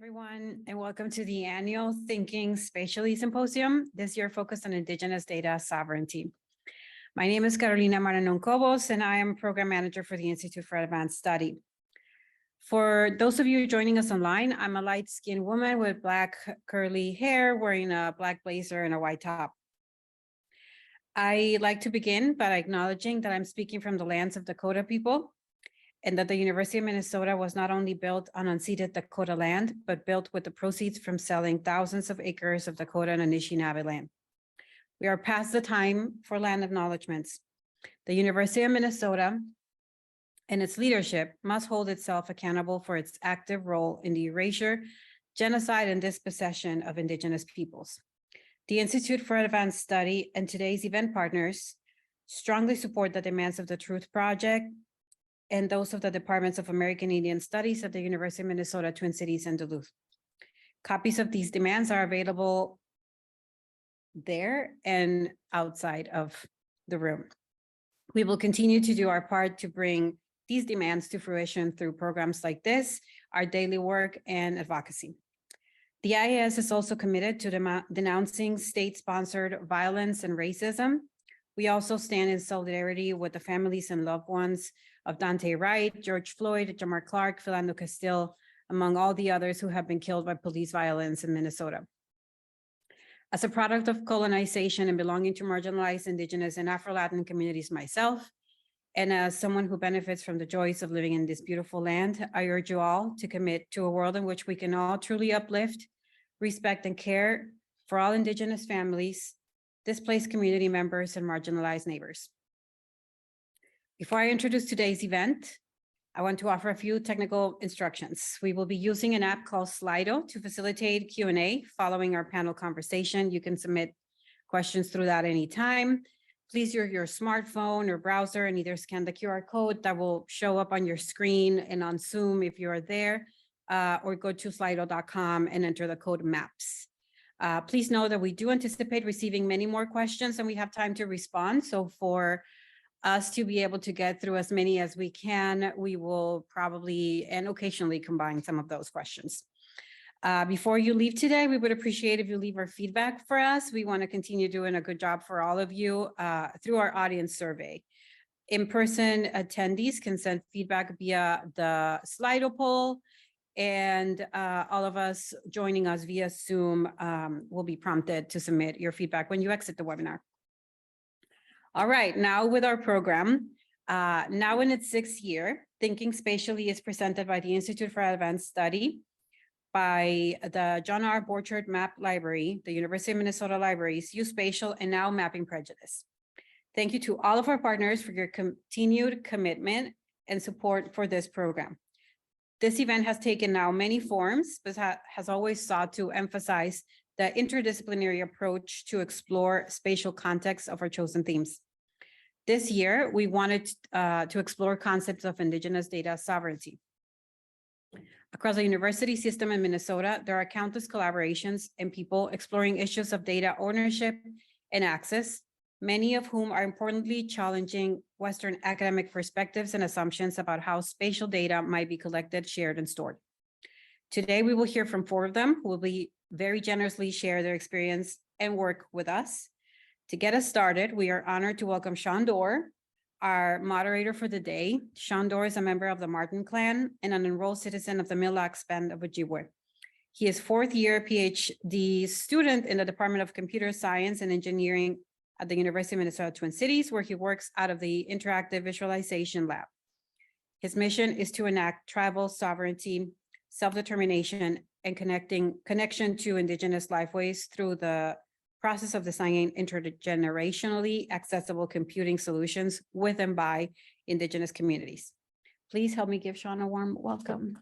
everyone, and welcome to the annual Thinking Spatially Symposium, this year focused on Indigenous Data Sovereignty. My name is Carolina Maranon-Cobos, and I am Program Manager for the Institute for Advanced Study. For those of you joining us online, I'm a light-skinned woman with black curly hair, wearing a black blazer and a white top. I like to begin by acknowledging that I'm speaking from the lands of Dakota people, and that the University of Minnesota was not only built on unceded Dakota land, but built with the proceeds from selling thousands of acres of Dakota and Anishinaabe land. We are past the time for land acknowledgements. The University of Minnesota and its leadership must hold itself accountable for its active role in the erasure, genocide, and dispossession of Indigenous peoples. The Institute for Advanced Study and today's event partners strongly support the demands of the Truth Project and those of the Departments of American Indian Studies at the University of Minnesota, Twin Cities, and Duluth. Copies of these demands are available there and outside of the room. We will continue to do our part to bring these demands to fruition through programs like this, our daily work, and advocacy. The IAS is also committed to denouncing state-sponsored violence and racism. We also stand in solidarity with the families and loved ones of Dante Wright, George Floyd, Jamar Clark, Philando Castile, among all the others who have been killed by police violence in Minnesota. As a product of colonization and belonging to marginalized Indigenous and Afro-Latin communities myself, and as someone who benefits from the joys of living in this beautiful land, I urge you all to commit to a world in which we can all truly uplift, respect, and care for all Indigenous families, displaced community members, and marginalized neighbors. Before I introduce today's event, I want to offer a few technical instructions. We will be using an app called Slido to facilitate Q&A following our panel conversation. You can submit questions through that anytime. Please use your smartphone or browser and either scan the QR code that will show up on your screen and on Zoom if you are there, or go to slido.com and enter the code MAPS. Please know that we do anticipate receiving many more questions than we have time to respond. So for us to be able to get through as many as we can, we will probably and occasionally combine some of those questions. Before you leave today, we would appreciate if you leave our feedback for us. We want to continue doing a good job for all of you through our audience survey. In-person attendees can send feedback via the Slido poll, and all of us joining us via Zoom will be prompted to submit your feedback when you exit the webinar. All right, now with our program, now in its 6th year, Thinking Spatially is presented by the Institute for Advanced Study, by the John R. Borchert Map Library, the University of Minnesota Libraries, Use Spatial, and now Mapping Prejudice. Thank you to all of our partners for your continued commitment and support for this program. This event has taken now many forms, but has always sought to emphasize the interdisciplinary approach to explore spatial contexts of our chosen themes. This year, we wanted to explore concepts of Indigenous data sovereignty. Across the university system in Minnesota, there are countless collaborations and people exploring issues of data ownership and access, many of whom are importantly challenging Western academic perspectives and assumptions about how spatial data might be collected, shared, and stored. Today, we will hear from 4 of them who will be very generously share their experience and work with us. To get us started, we are honored to welcome Sean Dorr, our moderator for the day. Sean Dorr is a member of the Martin clan and an enrolled citizen of the Mille Lacs Band of Ojibwe. He is 4th year PhD student in the Department of Computer Science and Engineering at the University of Minnesota Twin Cities, where he works out of the Interactive Visualization Lab. His mission is to enact tribal sovereignty, self-determination, and connection to Indigenous lifeways through the process of designing intergenerationally accessible computing solutions with and by Indigenous communities. Please help me give Sean a warm welcome.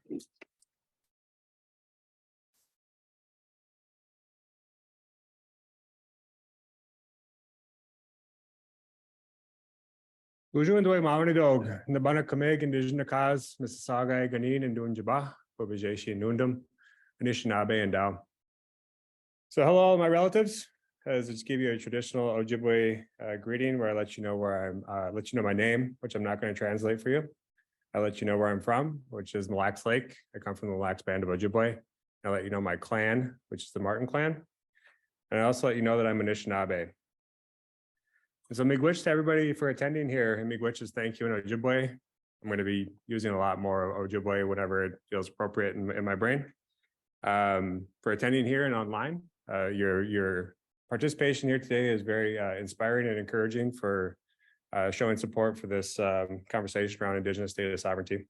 Bonjour, ndoi mauni dog. Nabana kameg Indigenous cause Mississauga Ganin and Dunjaba, Bobajeshi Nundum, Anishinaabe and Dow. So hello, all my relatives. I just give you a traditional Ojibwe greeting where I let you know where let you know my name, which I'm not going to translate for you. I let you know where I'm from, which is Mille Lacs Lake. I come from the Mille Lacs Band of Ojibwe. I'll let you know my clan, which is the Martin clan. And I also let you know that I'm Anishinaabe. So miigwech to everybody for attending here. And miigwech is thank you in Ojibwe. I'm going to be using a lot more Ojibwe whenever it feels appropriate in my brain. For attending here and online, your participation here today is very inspiring and encouraging for showing support for this conversation around Indigenous data sovereignty.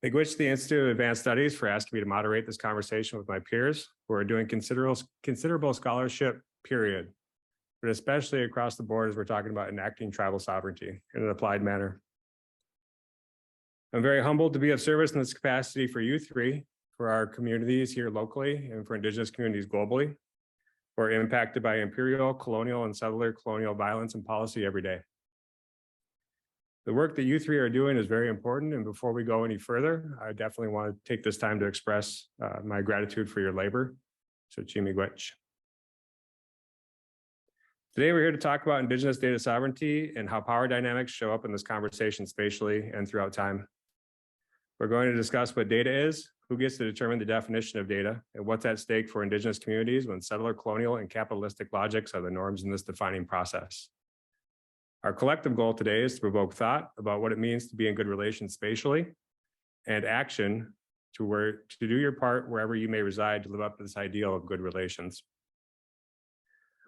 Miigwech to the Institute of Advanced Studies for asking me to moderate this conversation with my peers who are doing considerable scholarship, period, but especially across the board as we're talking about enacting tribal sovereignty in an applied manner. I'm very humbled to be of service in this capacity for you three, for our communities here locally, and for Indigenous communities globally, who are impacted by imperial, colonial, and settler colonial violence and policy every day. The work that you three are doing is very important, and before we go any further, I definitely want to take this time to express my gratitude for your labor. So miigwech. Today, we're here to talk about Indigenous data sovereignty and how power dynamics show up in this conversation spatially and throughout time. We're going to discuss what data is, who gets to determine the definition of data, and what's at stake for Indigenous communities when settler, colonial, and capitalistic logics are the norms in this defining process. Our collective goal today is to provoke thought about what it means to be in good relations spatially, and action to do your part wherever you may reside to live up to this ideal of good relations.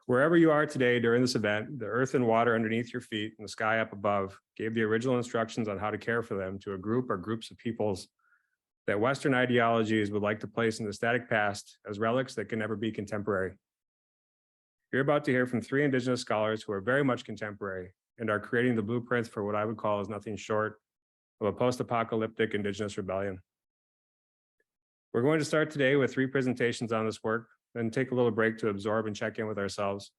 Wherever you are today during this event, the earth and water underneath your feet and the sky up above gave the original instructions on how to care for them to a group or groups of peoples that Western ideologies would like to place in the static past as relics that can never be contemporary. You're about to hear from three Indigenous scholars who are very much contemporary and are creating the blueprints for what I would call is nothing short of a post-apocalyptic Indigenous rebellion. We're going to start today with three presentations on this work, then take a little break to absorb and check in with ourselves.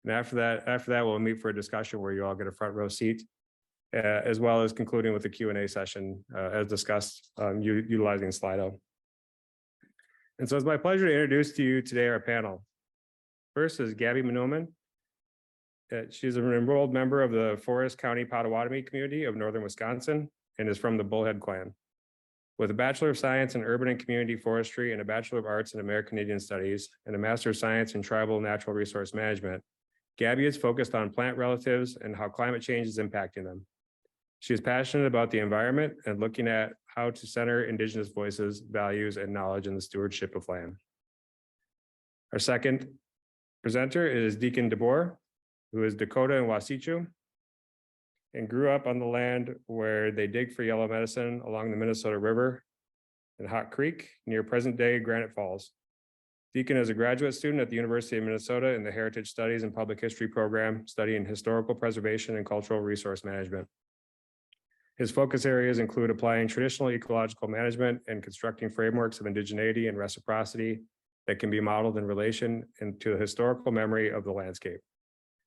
And after that, we'll meet for a discussion where you all get a front row seat, as well as concluding with the Q&A session as discussed, utilizing Slido. And so it's my pleasure to introduce to you today our panel. First is Gabby Menomin. She's an enrolled member of the Forest County Potawatomi community of Northern Wisconsin and is from the Bullhead clan. With a Bachelor of Science in Urban and Community Forestry and a Bachelor of Arts in American Indian Studies and a Master of Science in Tribal Natural Resource Management, Gabby is focused on plant relatives and how climate change is impacting them. She is passionate about the environment and looking at how to center Indigenous voices, values, and knowledge in the stewardship of land. Our second presenter is Deacon DeBoer, who is Dakota and Wasichu, and grew up on the land where they dig for yellow medicine along the Minnesota River and Hot Creek near present-day Granite Falls. Deacon is a graduate student at the University of Minnesota in the Heritage Studies and Public History program, studying historical preservation and cultural resource management. His focus areas include applying traditional ecological management and constructing frameworks of indigeneity and reciprocity that can be modeled in relation to the historical memory of the landscape,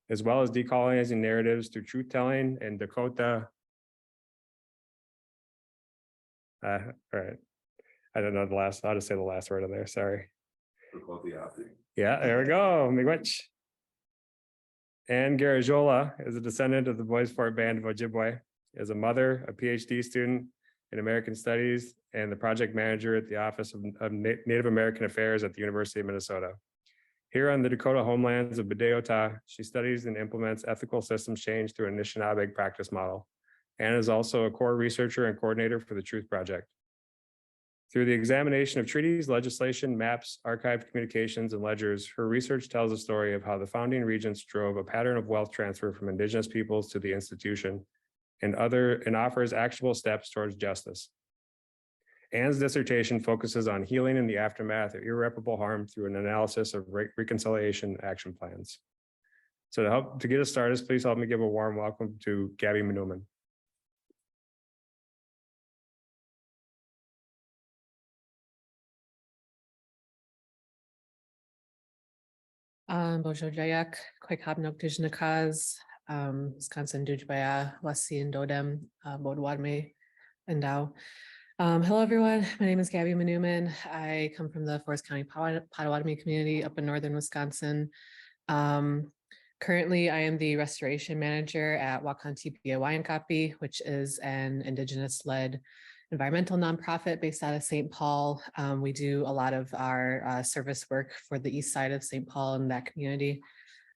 as well as decolonizing narratives through truth-telling and Dakota. All right. I don't know how to say the last word in there, sorry. Yeah, there we go, miigwech. And Garajola is a descendant of the Boys Fort Band of Ojibwe, is a mother, a PhD student in American Studies, and the project manager at the Office of Native American Affairs at the University of Minnesota. Here on the Dakota homelands of Bideota, she studies and implements ethical systems change through an Anishinaabe practice model, and is also a core researcher and coordinator for the Truth Project. Through the examination of treaties, legislation, maps, archived communications, and ledgers, her research tells a story of how the founding regents drove a pattern of wealth transfer from Indigenous peoples to the institution and offers actionable steps towards justice. Anne's dissertation focuses on healing in the aftermath of irreparable harm through an analysis of reconciliation action plans. So to get us started, please help me give a warm welcome to Gabby Menomin. Bojo Jayak, Kwekabnok Dijnakaz, Wisconsin Dujbaya, Wasi and Dodem, Bodwadme, and Dow. Hello, everyone. My name is Gabby Menomin. I come from the Forest County Potawatomi community up in northern Wisconsin. Currently, I am the restoration manager at Wakan Tipi, Awanyankapi, which is an Indigenous-led environmental nonprofit based out of St. Paul. We do a lot of our service work for the east side of St. Paul and that community.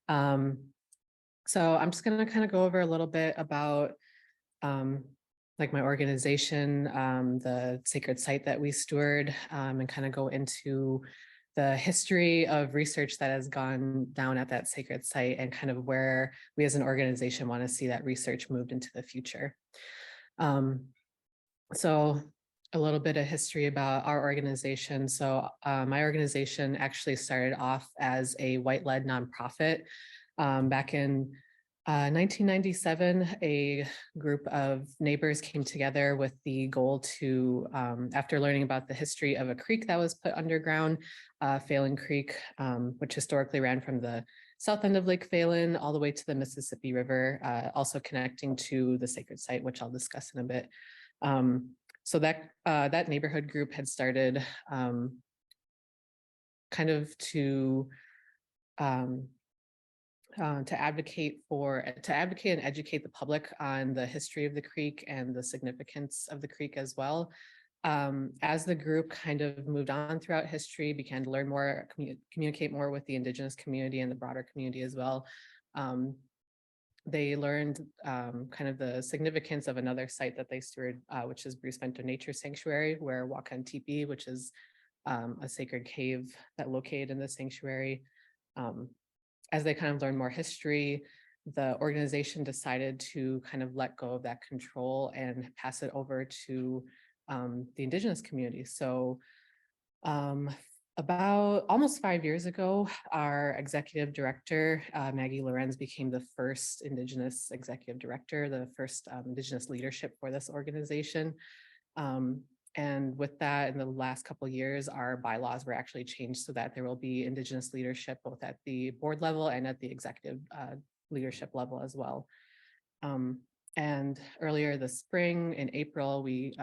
So I'm just going to kind of go over a little bit about like my organization, the sacred site that we steward, and kind of go into the history of research that has gone down at that sacred site and kind of where we as an organization want to see that research moved into the future. So a little bit of history about our organization. So my organization actually started off as a white-led nonprofit. Back in 1997, a group of neighbors came together with the goal to, after learning about the history of a creek that was put underground, Phelan Creek, which historically ran from the south end of Lake Phelan all the way to the Mississippi River, also connecting to the sacred site, which I'll discuss in a bit. So that neighborhood group had started kind of to advocate and educate the public on the history of the creek and the significance of the creek as well. As the group kind of moved on throughout history, began to learn more, communicate more with the Indigenous community and the broader community as well. They learned kind of the significance of another site that they steward, which is Bruce Bento Nature Sanctuary, where Wakan Tipi, which is a sacred cave that located in the sanctuary. As they kind of learned more history, the organization decided to kind of let go of that control and pass it over to the Indigenous community. So about almost 5 years ago, our executive director, Maggie Lorenz, became the first Indigenous executive director, the first Indigenous leadership for this organization. And with that, in the last couple of years, our bylaws were actually changed so that there will be Indigenous leadership both at the board level and at the executive leadership level as well. And earlier this spring, in April, we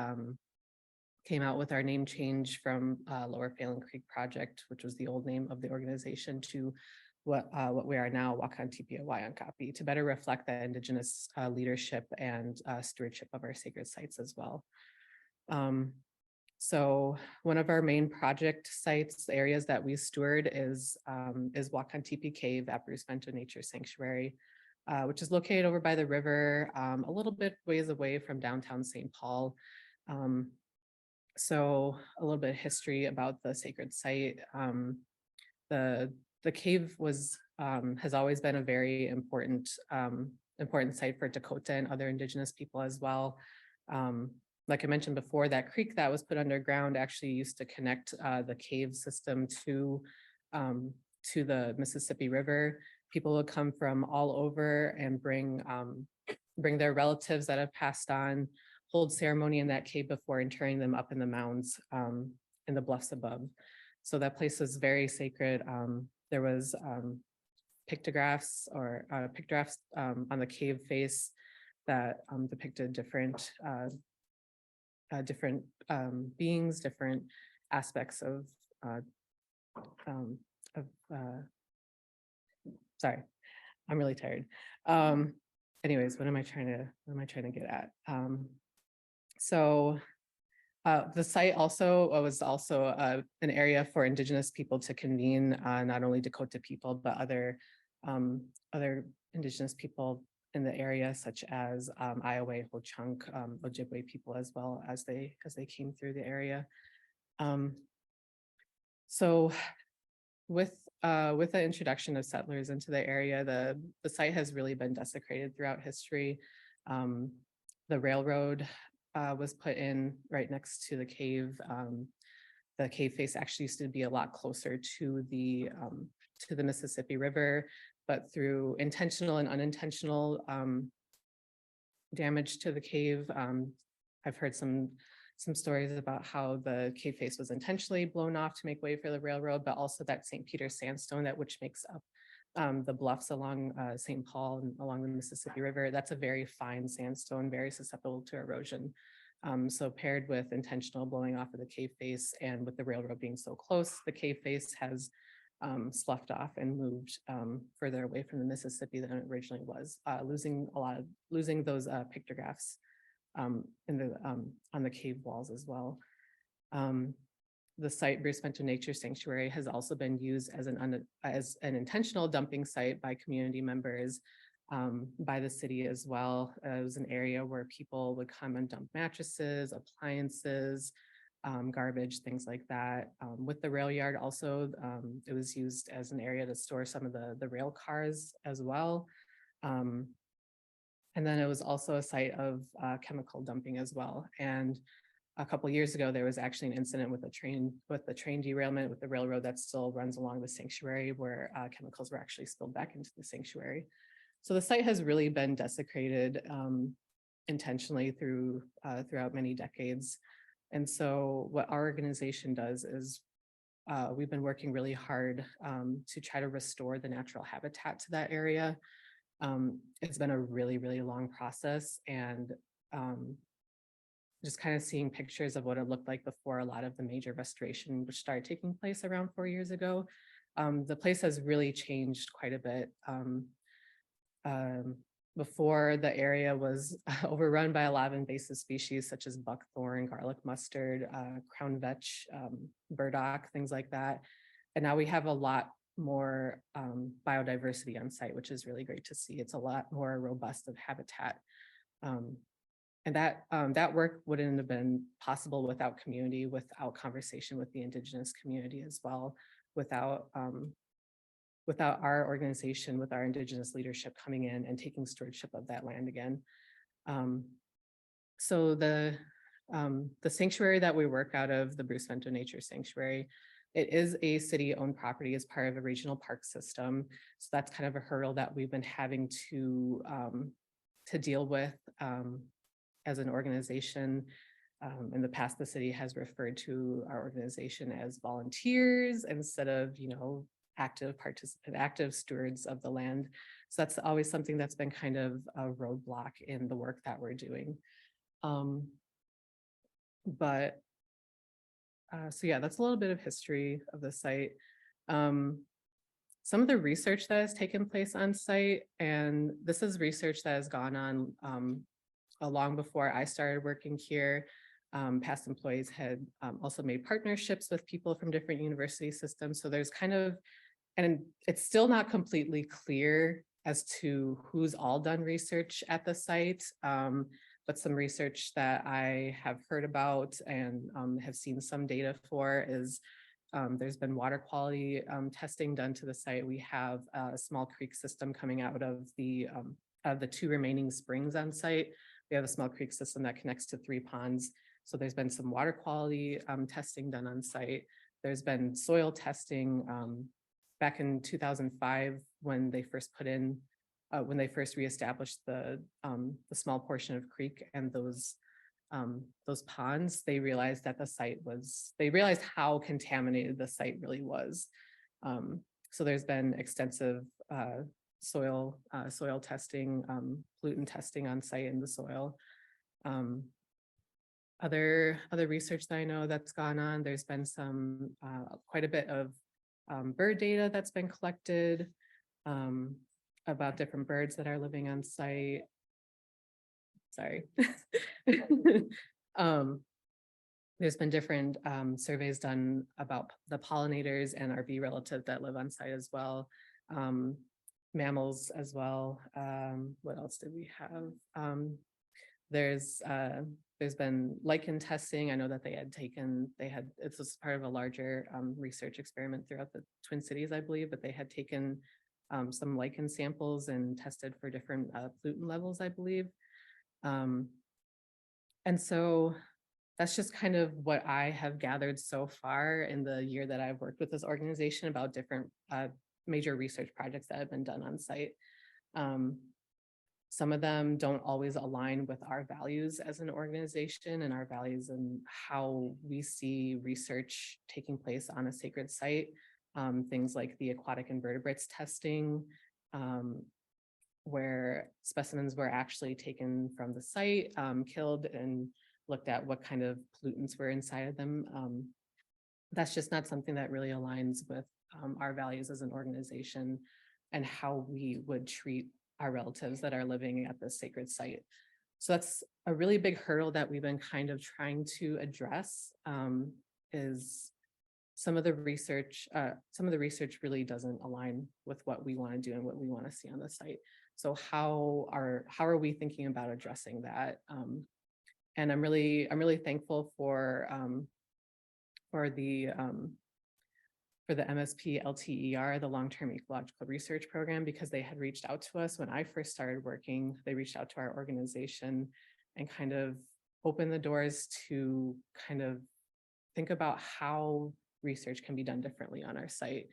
came out with our name change from Lower Phelan Creek Project, which was the old name of the organization, to what we are now, Wakan Tipi Awanyankapi, to better reflect that Indigenous leadership and stewardship of our sacred sites as well. So one of our main project sites, areas that we steward is Wakan Tipi Cave at Bruce Bento Nature Sanctuary, which is located over by the river, a little bit ways away from downtown St. Paul. So a little bit of history about the sacred site. The cave has always been a very important site for Dakota and other Indigenous people as well. Like I mentioned before, that creek that was put underground actually used to connect the cave system to the Mississippi River. People would come from all over and bring their relatives that have passed on, hold ceremony in that cave before interring them up in the mounds in the bluffs above. So that place is very sacred. There was pictographs on the cave face that depicted different beings, different aspects of sorry, I'm really tired. Anyways, what am I trying to get at? So the site was also an area for Indigenous people to convene, not only Dakota people, but other Indigenous people in the area, such as Iowa, Ho-Chunk, Ojibwe people as well as they came through the area. So with the introduction of settlers into the area, the site has really been desecrated throughout history. The railroad was put in right next to the cave. The cave face actually used to be a lot closer to the Mississippi River, but through intentional and unintentional damage to the cave, I've heard some stories about how the cave face was intentionally blown off to make way for the railroad, but also that St. Peter sandstone which makes up the bluffs along St. Paul and along the Mississippi River. That's a very fine sandstone, very susceptible to erosion. So paired with intentional blowing off of the cave face and with the railroad being so close, the cave face has sloughed off and moved further away from the Mississippi than it originally was, losing those pictographs on the cave walls as well. The site Bruce Bento Nature Sanctuary has also been used as an intentional dumping site by community members, by the city as well. It was an area where people would come and dump mattresses, appliances, garbage, things like that. With the rail yard also, it was used as an area to store some of the rail cars as well. And then it was also a site of chemical dumping as well. And a couple of years ago, there was actually an incident with a train derailment with the railroad that still runs along the sanctuary, where chemicals were actually spilled back into the sanctuary. So the site has really been desecrated intentionally throughout many decades. And so what our organization does is we've been working really hard to try to restore the natural habitat to that area. It's been a really, really long process, and just kind of seeing pictures of what it looked like before a lot of the major restoration, which started taking place around 4 years ago. The place has really changed quite a bit. Before, the area was overrun by a lot of invasive species such as buckthorn, garlic mustard, crown vetch, burdock, things like that. And now we have a lot more biodiversity on site, which is really great to see. It's a lot more robust of habitat. And that work wouldn't have been possible without community, without conversation with the Indigenous community as well, without our organization, with our Indigenous leadership coming in and taking stewardship of that land again. So the sanctuary that we work out of, the Bruce Bento Nature Sanctuary, it is a city-owned property as part of a regional park system. So that's kind of a hurdle that we've been having to deal with as an organization. In the past, the city has referred to our organization as volunteers instead of, active participant, active stewards of the land. So that's always something that's been kind of a roadblock in the work that we're doing. So yeah, that's a little bit of history of the site. Some of the research that has taken place on site, and this is research that has gone on long before I started working here. Past employees had also made partnerships with people from different university systems. So there's kind of, and it's still not completely clear as to who's all done research at the site, but some research that I have heard about and have seen some data for is there's been water quality testing done to the site. We have a small creek system coming out of the 2 remaining springs on site. We have a small creek system that connects to 3 ponds. So there's been some water quality testing done on site. There's been soil testing back in 2005 when they first reestablished the small portion of creek and those ponds. They realized that they realized how contaminated the site really was. So there's been extensive soil testing, pollutant testing on site in the soil. Other research that I know that's gone on, there's been some quite a bit of bird data that's been collected about different birds that are living on site. Sorry. There's been different surveys done about the pollinators and our bee relative that live on site as well. Mammals as well. What else did we have? There's been lichen testing. I know that it's just part of a larger research experiment throughout the Twin Cities, I believe, but they had taken some lichen samples and tested for different pollutant levels, I believe. And so that's just kind of what I have gathered so far in the year that I've worked with this organization about different major research projects that have been done on site. Some of them don't always align with our values as an organization and our values and how we see research taking place on a sacred site. Things like the aquatic invertebrates testing, where specimens were actually taken from the site, killed, and looked at what kind of pollutants were inside of them. That's just not something that really aligns with our values as an organization and how we would treat our relatives that are living at this sacred site. So that's a really big hurdle that we've been kind of trying to address, is some of the research really doesn't align with what we want to do and what we want to see on the site. So how are we thinking about addressing that? And I'm really thankful for the MSP LTER, the Long-Term Ecological Research Program, because they had reached out to us when I first started working. They reached out to our organization and kind of opened the doors to kind of think about how research can be done differently on our site.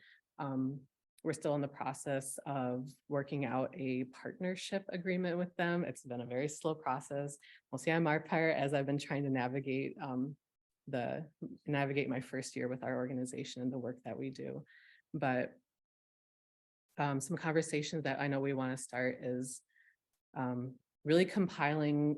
We're still in the process of working out a partnership agreement with them. It's been a very slow process, mostly on my part, as I've been trying to navigate my first year with our organization and the work that we do. But some conversations that I know we want to start is really compiling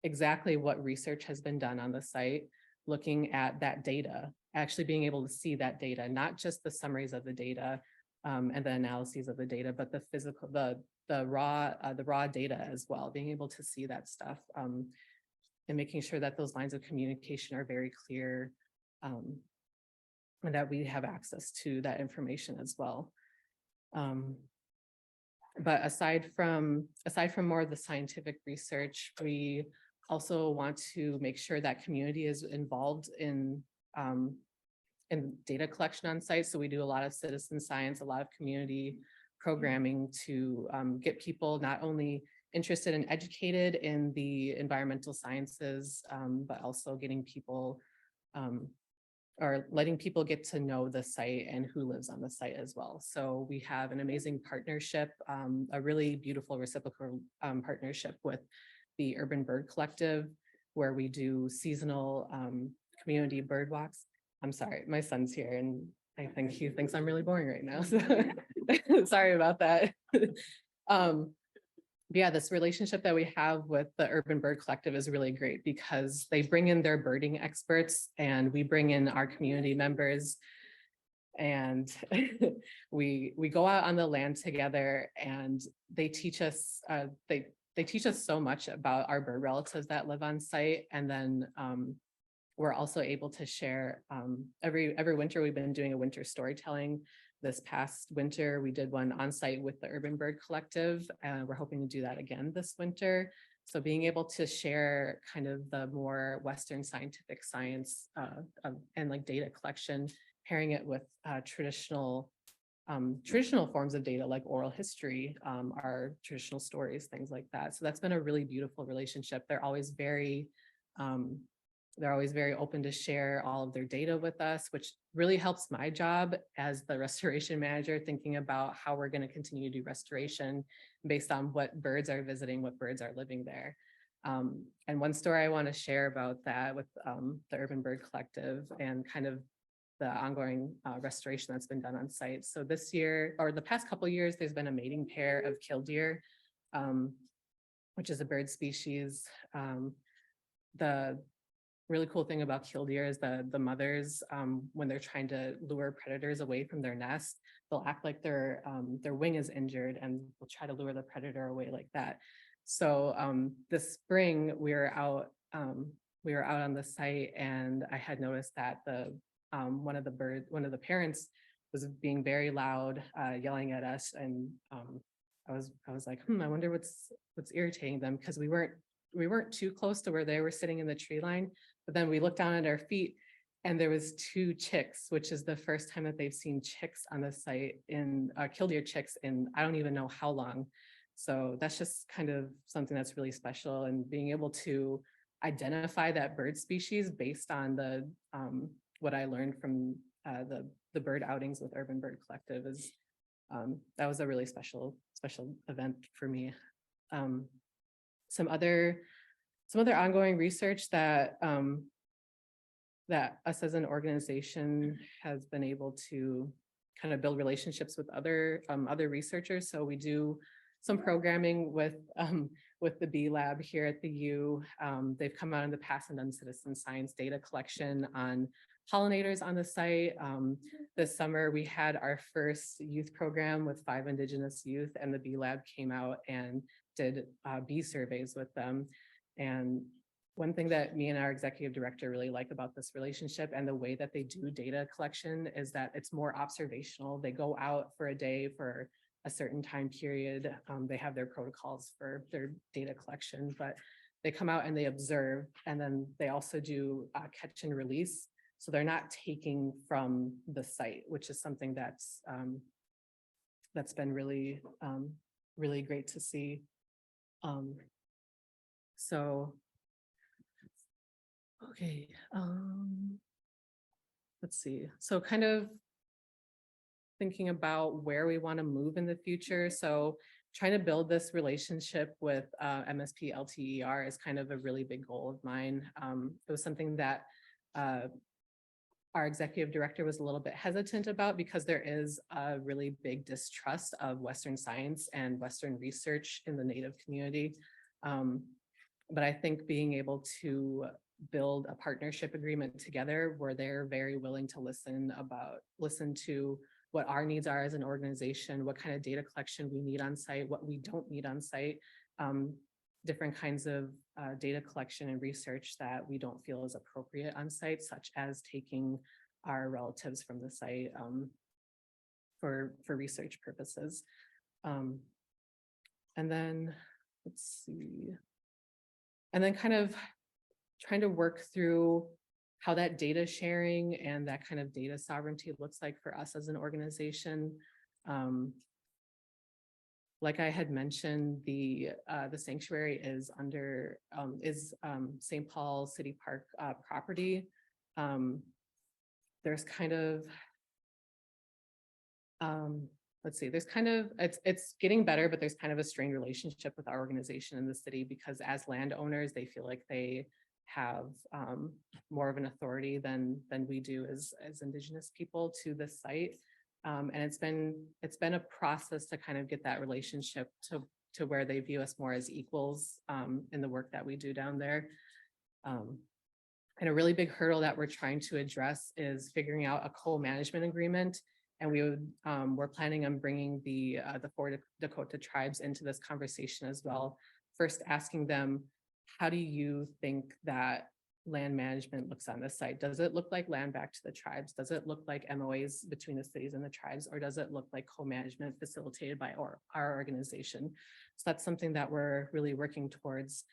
exactly what research has been done on the site, looking at that data, actually being able to see that data, not just the summaries of the data and the analyses of the data, but the physical, the raw data as well, being able to see that stuff and making sure that those lines of communication are very clear and that we have access to that information as well. But aside from more of the scientific research, we also want to make sure that community is involved in data collection on site. So we do a lot of citizen science, a lot of community programming to get people not only interested and educated in the environmental sciences, but also getting people or letting people get to know the site and who lives on the site as well. So we have an amazing partnership, a really beautiful reciprocal partnership with the Urban Bird Collective, where we do seasonal community bird walks. I'm sorry, my son's here and I think he thinks I'm really boring right now. So sorry about that. Yeah, this relationship that we have with the Urban Bird Collective is really great because they bring in their birding experts and we bring in our community members, and we go out on the land together, and they teach us they teach us so much about our bird relatives that live on site. And then we're also able to share every winter. We've been doing a winter storytelling. This past winter, we did one on site with the Urban Bird Collective, and we're hoping to do that again this winter. So being able to share kind of the more Western scientific science and like data collection, pairing it with traditional forms of data like oral history, our traditional stories, things like that. So that's been a really beautiful relationship. They're always very open to share all of their data with us, which really helps my job as the restoration manager, thinking about how we're going to continue to do restoration based on what birds are visiting, what birds are living there. And one story I want to share about that with the Urban Bird Collective and kind of the ongoing restoration that's been done on site. So this year, or the past couple of years, there's been a mating pair of killdeer, which is a bird species. The really cool thing about killdeer is the mothers, when they're trying to lure predators away from their nest, they'll act like their wing is injured and will try to lure the predator away like that. So this spring we were out on the site, and I had noticed that one of the parents was being very loud, yelling at us, and I was like, I wonder what's irritating them, because we weren't too close to where they were sitting in the tree line. But then we looked down at our feet and there was 2 chicks, which is the first time that they've seen chicks on the site, in killdeer chicks, in I don't even know how long. So that's just kind of something that's really special, and being able to identify that bird species based on the what I learned from the bird outings with Urban Bird Collective is that was a really special event for me. Some other ongoing research that that us as an organization has been able to kind of build relationships with other researchers. So we do some programming with the Bee Lab here at the U. They've come out in the past and done citizen science data collection on pollinators on the site. This summer we had our first youth program with 5 Indigenous youth, and the Bee Lab came out and did bee surveys with them. And one thing that me and our executive director really like about this relationship and the way that they do data collection is that it's more observational. They go out for a day for a certain time period. They have their protocols for their data collection, but they come out and they observe, and then they also do catch and release. So they're not taking from the site, which is something that's been really, really great to see. So, okay, let's see. So kind of thinking about where we want to move in the future. So trying to build this relationship with MSP LTER is kind of a really big goal of mine. It was something that our executive director was a little bit hesitant about because there is a really big distrust of Western science and Western research in the Native community. But I think being able to build a partnership agreement together where they're very willing to listen to what our needs are as an organization, what kind of data collection we need on site, what we don't need on site, different kinds of data collection and research that we don't feel is appropriate on site, such as taking our relatives from the site for research purposes. And then, let's see. And then kind of trying to work through how that data sharing and that kind of data sovereignty looks like for us as an organization. Like I had mentioned, the sanctuary is under St. Paul City Park property. There's kind of let's see, there's kind of it's getting better, but there's kind of a strained relationship with our organization in the city because as landowners, they feel like they have more of an authority than we do as Indigenous people to this site. And it's been a process to kind of get that relationship to where they view us more as equals in the work that we do down there. And a really big hurdle that we're trying to address is figuring out a co-management agreement. And we're planning on bringing the 4 Dakota tribes into this conversation as well. First asking them, how do you think that land management looks on this site? Does it look like land back to the tribes? Does it look like MOAs between the cities and the tribes? Or does it look like co-management facilitated by our organization? So that's something that we're really working towards.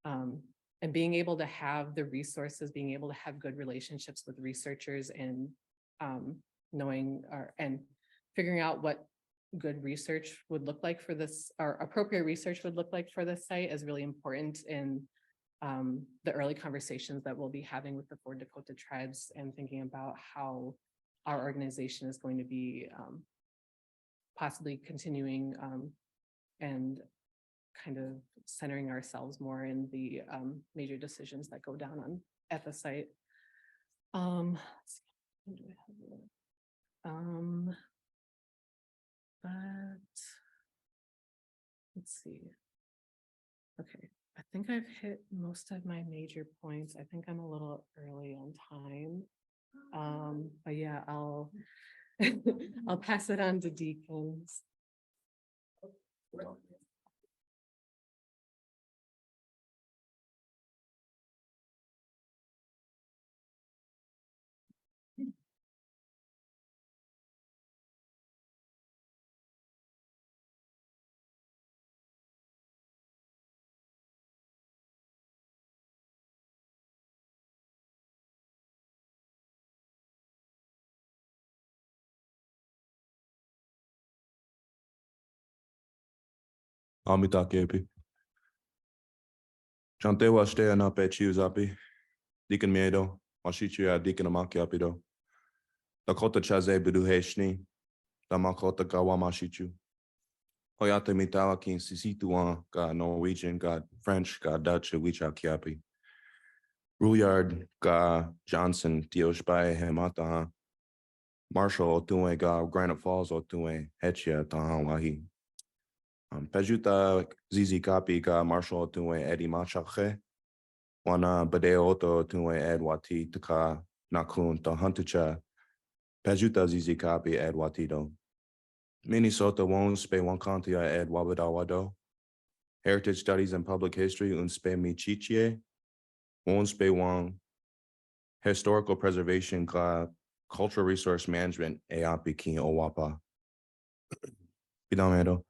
And being able to have the resources, being able to have good relationships with researchers and knowing and figuring out what good research would look like for this, or appropriate research would look like for this site is really important in the early conversations that we'll be having with the 4 Dakota tribes and thinking about how our organization is going to be possibly continuing and kind of centering ourselves more in the major decisions that go down at the site. Let's see. But let's see. Okay, I think I've hit most of my major points. I think I'm a little early on time. But yeah, I'll I'll pass it on to Deacons. Awanyankapi. Chantewa stea na pe chiusapi. Deacon miedo. Mashichu deacon amakiapido. Dakota chaze budu heshni. Damakota gawa mashichu. Hoyate mitalakin sisituan ka Norwegian, ka French, ka Dutch, wicha kiapi. Rouillard ga Johnson tioshpai hemataha. Marshall otue ga Granite Falls otue hechia tahan wahi. Pejuta zizi kapi ga Marshall otue edi machache. Wana badeoto otue ed wati taka nakun ta huntucha. Pejuta zizi kapi ed watido. Minnesota won't spe Wakan ed wabadawado. Heritage Studies and Public History, unspe michichie, unspe wang, Historical Preservation, Cultural Resource Management, eapi ki owapa. Pidamero.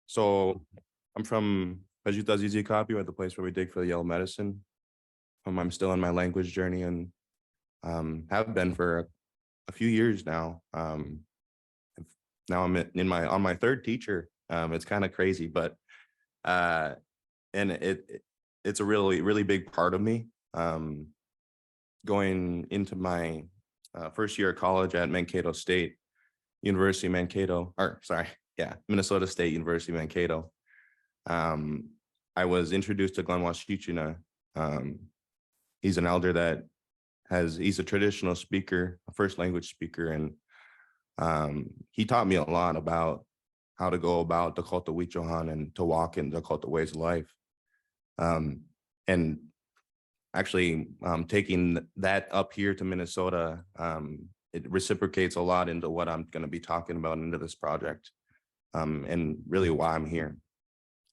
So I'm from Awanyankapi, at the place where we dig for the yellow medicine. I'm still in my language journey and have been for a few years now. Now I'm on my third teacher. It's kind of crazy, but and it's a really big part of me. Going into my first year of college at Mankato State University, Minnesota State University, Mankato. I was introduced to Glenn Washichuna. He's an elder that he's a traditional speaker, a first language speaker, and he taught me a lot about how to go about Dakota Wichohan and to walk in Dakota ways of life. And actually taking that up here to Minnesota, it reciprocates a lot into what I'm going to be talking about into this project, and really why I'm here.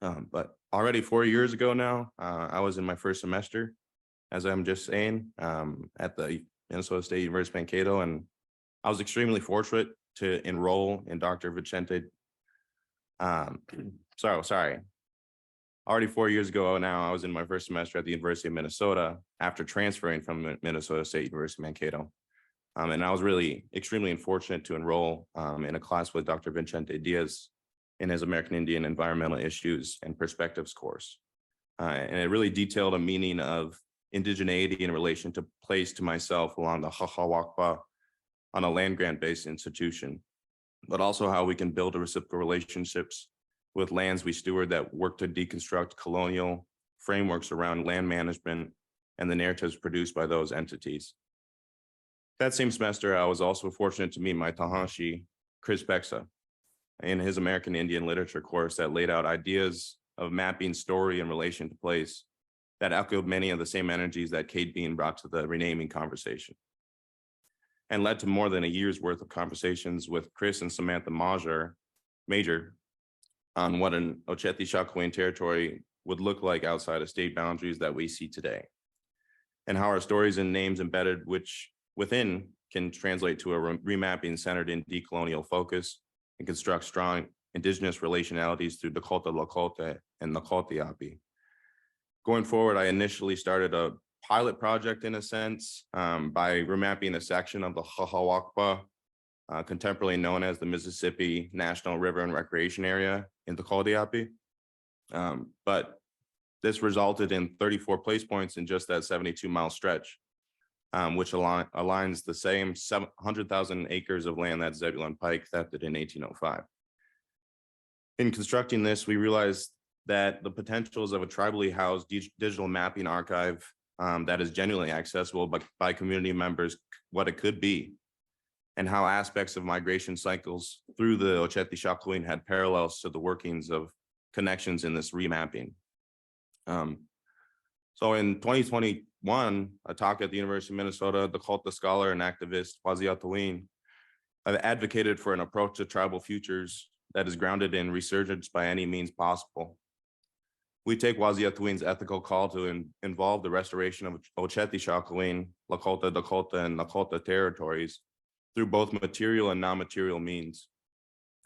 But already 4 years ago now, I was in my first semester, as I'm just saying, at the Minnesota State University Mankato, and I was extremely fortunate to enroll in Dr. Vicente. Already 4 years ago now, I was in my first semester at the University of Minnesota after transferring from Minnesota State University Mankato. And I was really extremely fortunate to enroll in a class with Dr. Vicente Diaz in his American Indian Environmental Issues and Perspectives course. And it really detailed a meaning of indigeneity in relation to place to myself along the Hahawakpa on a land grant-based institution, but also how we can build a reciprocal relationships with lands we steward that work to deconstruct colonial frameworks around land management and the narratives produced by those entities. That same semester, I was also fortunate to meet my Tahanshi, Chris Bexa, in his American Indian Literature course that laid out ideas of mapping story in relation to place that echoed many of the same energies that Kate Bean brought to the renaming conversation, and led to more than a year's worth of conversations with Chris and Samantha Major on what an Oceti-Sakowin territory would look like outside of state boundaries that we see today, and how our stories and names embedded within can translate to a remapping centered in decolonial focus and construct strong indigenous relationalities through Dakota Lakota and Nakotiapi. Going forward, I initially started a pilot project in a sense by remapping a section of the Hahawakpa, contemporarily known as the Mississippi National River and Recreation Area in the Nakotiapi. But this resulted in 34 place points in just that 72-mile stretch, which aligns the same 700,000 acres of land that Zebulon Pike thefted in 1805. In constructing this, we realized that the potentials of a tribally housed digital mapping archive that is genuinely accessible by community members, what it could be, and how aspects of migration cycles through the Oceti-Sakowin had parallels to the workings of connections in this remapping. So in 2021, a talk at the University of Minnesota, Dakota scholar and activist Waziatowin advocated for an approach to tribal futures that is grounded in resurgence by any means possible. We take Waziatowin's ethical call to involve the restoration of Oceti-Sakowin, Lakota, Dakota, and Nakota territories through both material and non-material means,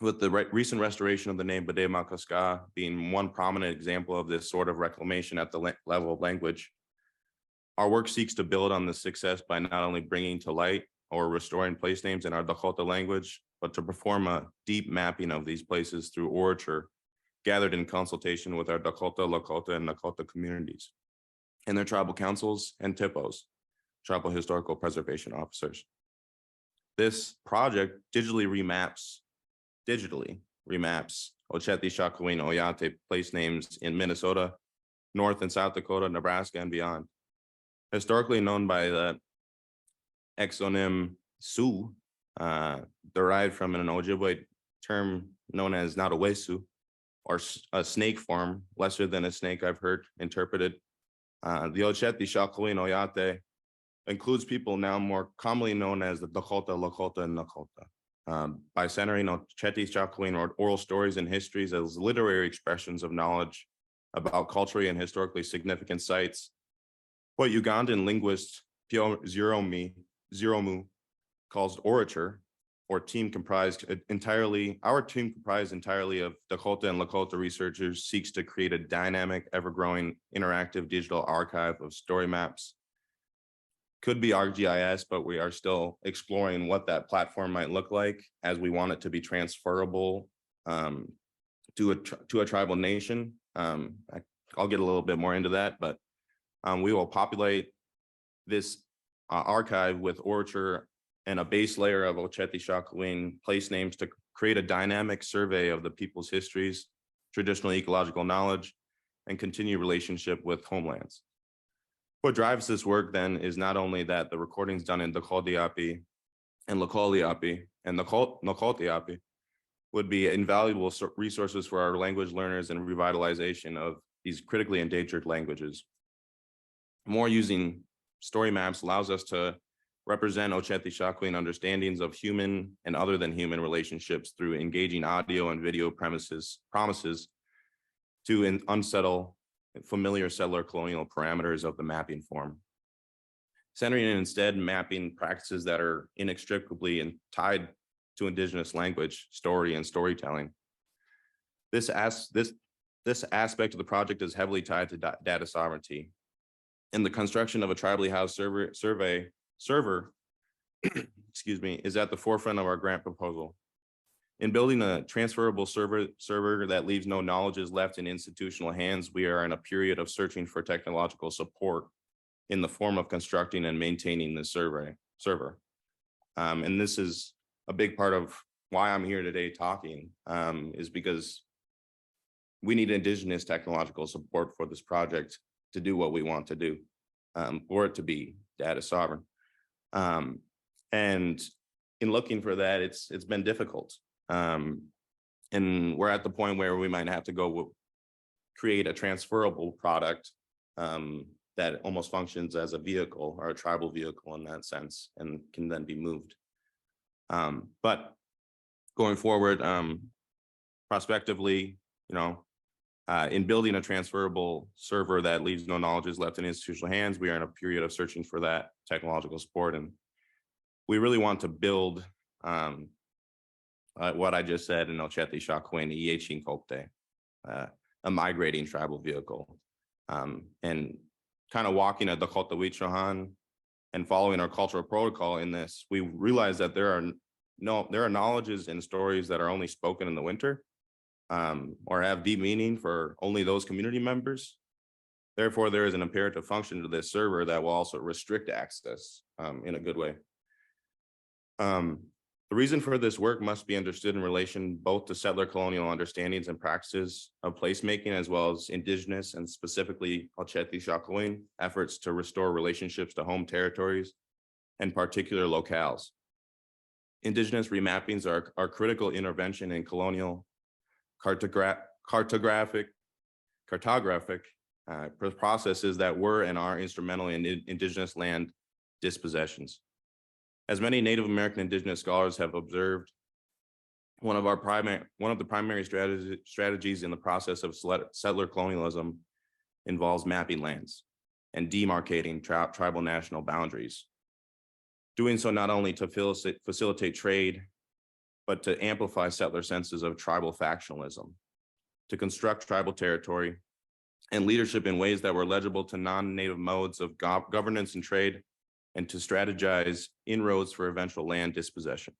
with the recent restoration of the name Bade Makaska being one prominent example of this sort of reclamation at the level of language. Our work seeks to build on this success by not only bringing to light or restoring place names in our Dakota language, but to perform a deep mapping of these places through orature, gathered in consultation with our Dakota, Lakota, and Nakota communities, and their tribal councils and TIPOs, tribal historical preservation officers. This project digitally remaps Oceti-Sakowin Oyate place names in Minnesota, North and South Dakota, Nebraska, and beyond. Historically known by the exonym Sioux, derived from an Ojibwe term known as Nadawesu, or a snake form, lesser than a snake I've heard interpreted. The Oceti-Sakowin Oyate includes people now more commonly known as the Dakota, Lakota, and Nakota. by centering on Chetishachwin or oral stories and histories as literary expressions of knowledge about culturally and historically significant sites. What Ugandan linguist Pio Zeromu calls orature, or team comprised entirely, our team comprised entirely of Dakota and Lakota researchers, seeks to create a dynamic, ever-growing, interactive digital archive of story maps. Could be ArcGIS, but we are still exploring what that platform might look like, as we want it to be transferable to a tribal nation. I'll get a little bit more into that, but we will populate this archive with orature and a base layer of Oceti-Sakowin place names to create a dynamic survey of the people's histories, traditional ecological knowledge, and continued relationship with homelands. What drives this work then is not only that the recordings done in Dakodiapi and Lokoliapi and Nokotiapi would be invaluable resources for our language learners and revitalization of these critically endangered languages. More using story maps allows us to represent Oceti-Sakowin understandings of human and other than human relationships through engaging audio and video promises to unsettle familiar settler colonial parameters of the mapping form. Centering in instead mapping practices that are inextricably tied to Indigenous language, story, and storytelling. This aspect of the project is heavily tied to data sovereignty. And the construction of a tribally housed server, excuse me, is at the forefront of our grant proposal. In building a transferable server that leaves no knowledge is left in institutional hands, we are in a period of searching for technological support in the form of constructing and maintaining the server. And this is a big part of why I'm here today talking, is because we need Indigenous technological support for this project to do what we want to do, for it to be data sovereign. And in looking for that, it's been difficult. And we're at the point where we might have to go create a transferable product that almost functions as a vehicle or a tribal vehicle in that sense and can then be moved. But going forward, prospectively, in building a transferable server that leaves no knowledge is left in institutional hands, we are in a period of searching for that technological support. And we really want to build what I just said in Oceti-Sakowin, Iyechin Kopte, a migrating tribal vehicle. And kind of walking a Dakota Wichohan and following our cultural protocol in this, we realize that there are knowledges and stories that are only spoken in the winter, or have deep meaning for only those community members. Therefore, there is an imperative function to this server that will also restrict access in a good way. The reason for this work must be understood in relation both to settler colonial understandings and practices of placemaking, as well as Indigenous and specifically Oceti-Sakowin efforts to restore relationships to home territories and particular locales. Indigenous remappings are critical intervention in colonial cartographic processes that were and are instrumental in Indigenous land dispossessions. As many Native American Indigenous scholars have observed, one of the primary strategies in the process of settler colonialism involves mapping lands and demarcating tribal national boundaries. Doing so not only to facilitate trade, but to amplify settler senses of tribal factionalism, to construct tribal territory and leadership in ways that were legible to non-Native modes of governance and trade, and to strategize inroads for eventual land dispossession.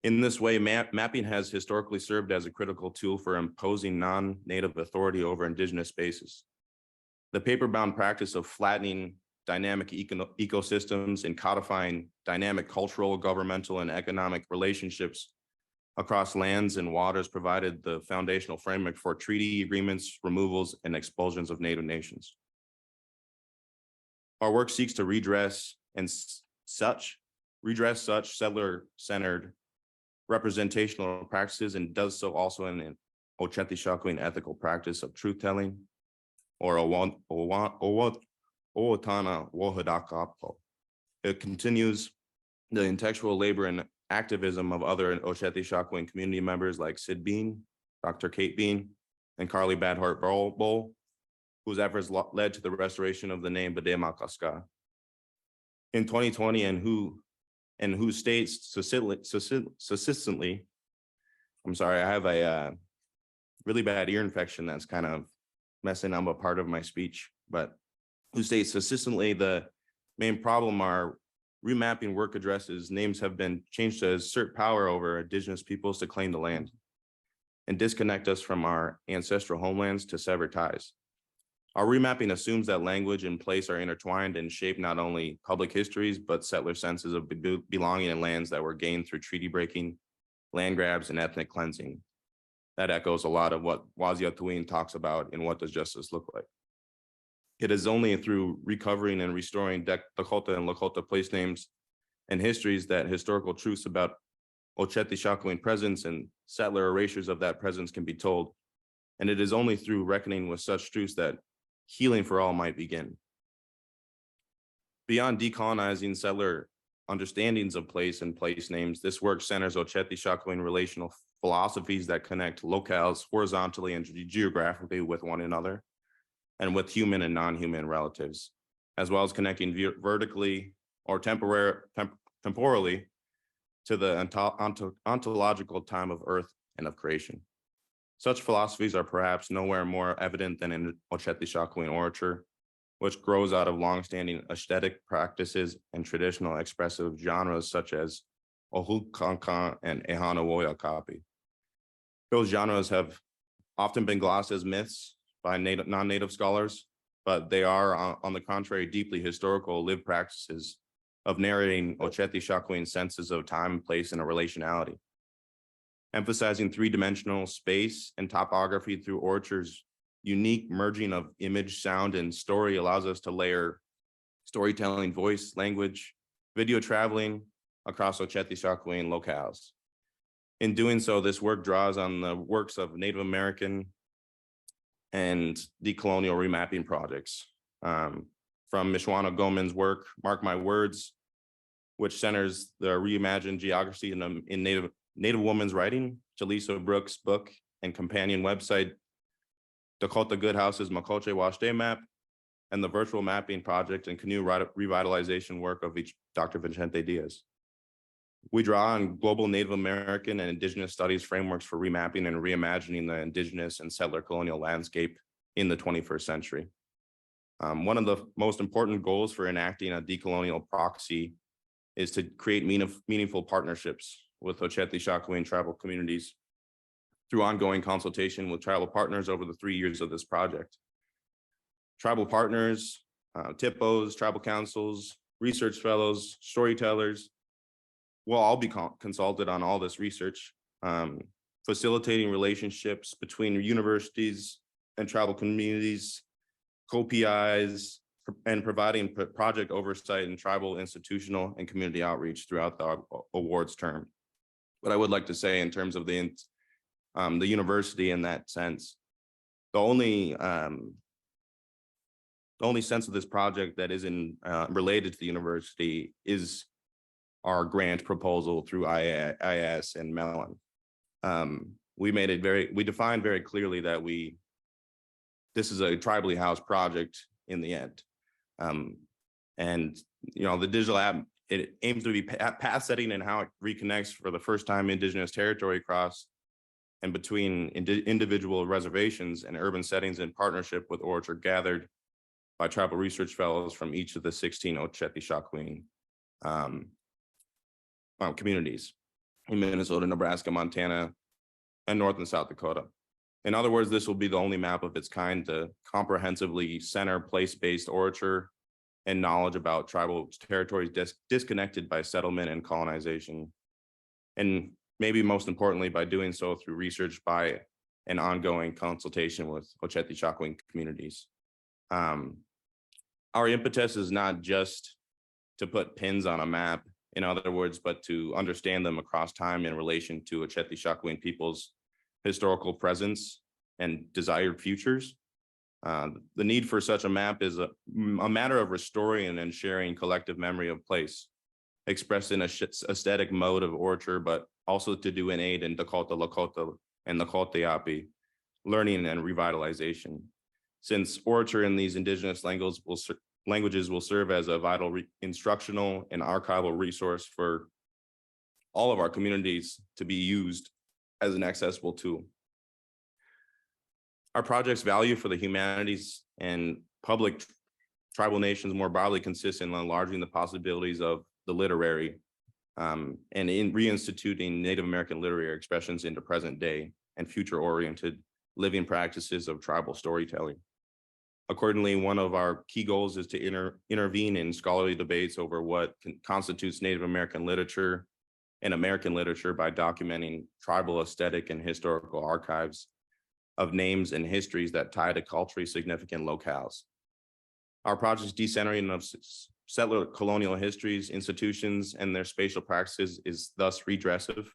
In this way, mapping has historically served as a critical tool for imposing non-Native authority over Indigenous spaces. The paper-bound practice of flattening dynamic ecosystems and codifying dynamic cultural, governmental, and economic relationships across lands and waters provided the foundational framework for treaty agreements, removals, and expulsions of Native nations. Our work seeks to redress such settler-centered representational practices, and does so also in an Oceti-Sakowin ethical practice of truth-telling, or Owatana Wohadakapo. It continues the intellectual labor and activism of other Oceti Shakopee community members like Sid Bean, Dr. Kate Bean, and Carly Badhart Bowl, whose efforts led to the restoration of the name Bademakaska in 2020, and who states succinctly, I'm sorry, I have a really bad ear infection that's kind of messing up a part of my speech, but who states consistently the main problem are remapping work addresses. Names have been changed to assert power over Indigenous peoples to claim the land and disconnect us from our ancestral homelands to sever ties. Our remapping assumes that language and place are intertwined and shape not only public histories, but settler senses of belonging in lands that were gained through treaty breaking, land grabs, and ethnic cleansing. That echoes a lot of what Waziatuin talks about in What Does Justice Look Like? It is only through recovering and restoring Dakota and Lakota place names and histories that historical truths about Oceti Shakopee presence and settler erasures of that presence can be told. And it is only through reckoning with such truths that healing for all might begin. Beyond decolonizing settler understandings of place and place names, this work centers Oceti Shakopee relational philosophies that connect locales horizontally and geographically with one another and with human and non-human relatives, as well as connecting vertically or temporally to the ontological time of earth and of creation. Such philosophies are perhaps nowhere more evident than in Oceti Shakopee orature, which grows out of longstanding aesthetic practices and traditional expressive genres such as Ohukanka and Awanyankapi. Those genres have often been glossed as myths by non-native scholars, but they are, on the contrary, deeply historical lived practices of narrating Oceti Shakopee senses of time, place, and a relationality. Emphasizing three-dimensional space and topography through orature's unique merging of image, sound, and story allows us to layer storytelling, voice, language, video traveling across Oceti Shakopee locales. In doing so, this work draws on the works of Native American and decolonial remapping projects. From Mishwana Goman's work, Mark My Words, which centers the reimagined geography in Native women's writing, to Lisa Brooks' book and companion website, Dakota Good House's Makoche Wash Day Map, and the virtual mapping project and canoe revitalization work of Dr. Vicente Diaz. We draw on global Native American and Indigenous studies frameworks for remapping and reimagining the Indigenous and settler colonial landscape in the 21st century. One of the most important goals for enacting a decolonial proxy is to create meaningful partnerships with Oceti Shakopee tribal communities through ongoing consultation with tribal partners over the 3 years of this project. Tribal partners, TIPOs, tribal councils, research fellows, storytellers will all be consulted on all this research, facilitating relationships between universities and tribal communities, co-PIs, and providing project oversight and tribal institutional and community outreach throughout the awards term. But I would like to say, in terms of the university in that sense, the only sense of this project that isn't related to the university is our grant proposal through IIS and Menomin. We defined very clearly that this is a tribally housed project in the end. And the digital app, it aims to be path setting and how it reconnects for the first time Indigenous territory across and between individual reservations and urban settings in partnership with orature gathered by tribal research fellows from each of the 16 Oceti Shakopee communities in Minnesota, Nebraska, Montana, and North and South Dakota. In other words, this will be the only map of its kind to comprehensively center place-based orature and knowledge about tribal territories disconnected by settlement and colonization. And maybe most importantly, by doing so through research by an ongoing consultation with Oceti Shakopee communities. Our impetus is not just to put pins on a map, in other words, but to understand them across time in relation to Oceti Shakopee people's historical presence and desired futures. The need for such a map is a matter of restoring and sharing collective memory of place, expressed in a aesthetic mode of orature, but also to do an aid in Dakota, Lakota, and Nakoteapi, learning and revitalization. Since orature in these indigenous languages will serve as a vital instructional and archival resource for all of our communities to be used as an accessible tool. Our project's value for the humanities and public tribal nations more broadly consists in enlarging the possibilities of the literary and in reinstituting Native American literary expressions into present day and future-oriented living practices of tribal storytelling. Accordingly, one of our key goals is to intervene in scholarly debates over what constitutes Native American literature and American literature by documenting tribal aesthetic and historical archives of names and histories that tie to culturally significant locales. Our project's decentering of settler colonial histories, institutions, and their spatial practices is thus redressive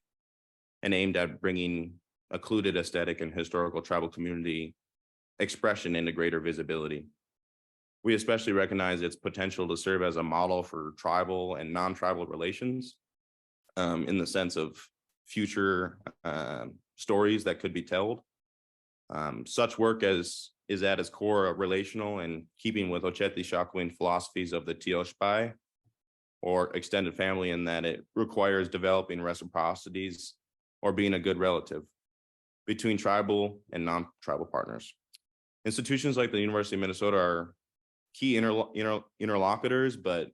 and aimed at bringing occluded aesthetic and historical tribal community expression into greater visibility. We especially recognize its potential to serve as a model for tribal and non-tribal relations in the sense of future stories that could be told. Such work is at its core relational and keeping with Ocheti Shakowin philosophies of the Tioshpai, or extended family, in that it requires developing reciprocities or being a good relative between tribal and non-tribal partners. Institutions like the University of Minnesota are key interlocutors, but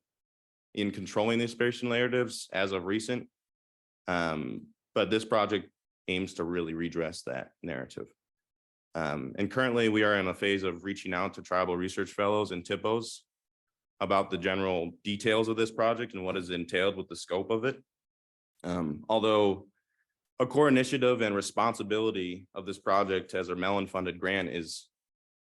in controlling these spatial narratives as of recent. But this project aims to really redress that narrative. And currently we are in a phase of reaching out to tribal research fellows and TIPOs about the general details of this project and what is entailed with the scope of it. Although a core initiative and responsibility of this project as a Mellon funded grant is,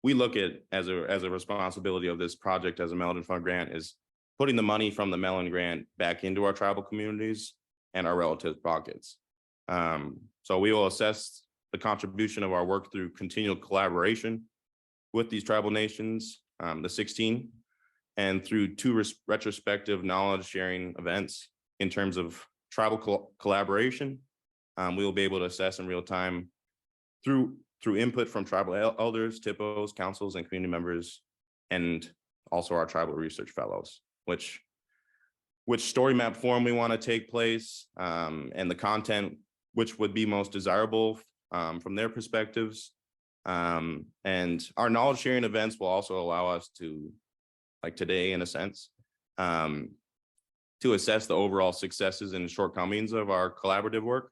we look at as a responsibility of this project as a Mellon funded grant is putting the money from the Mellon grant back into our tribal communities and our relative pockets. So we will assess the contribution of our work through continual collaboration with these tribal nations, the 16, and through 2 retrospective knowledge sharing events in terms of tribal collaboration. We will be able to assess in real time through input from tribal elders, TIPOs, councils, and community members, and also our tribal research fellows, which story map form we want to take place, and the content which would be most desirable from their perspectives. And our knowledge sharing events will also allow us to, like today in a sense, to assess the overall successes and shortcomings of our collaborative work.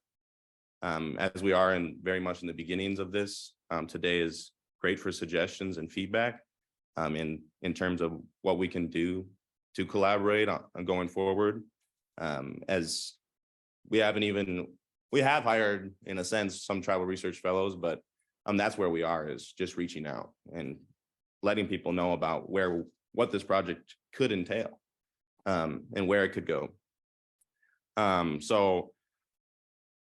As we are very much in the beginnings of this, today is great for suggestions and feedback in terms of what we can do to collaborate on going forward. As we have hired, in a sense, some tribal research fellows, but that's where we are, is just reaching out and letting people know about what this project could entail and where it could go. So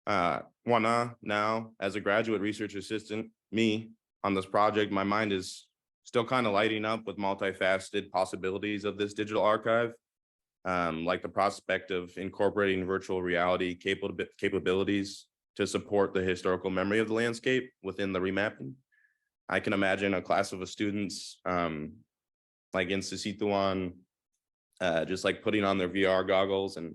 Wana, now as a graduate research assistant, me on this project, my mind is still kind of lighting up with multifaceted possibilities of this digital archive, like the prospect of incorporating virtual reality capabilities to support the historical memory of the landscape within the remapping. I can imagine a class of students like in Sisituan, just like putting on their VR goggles and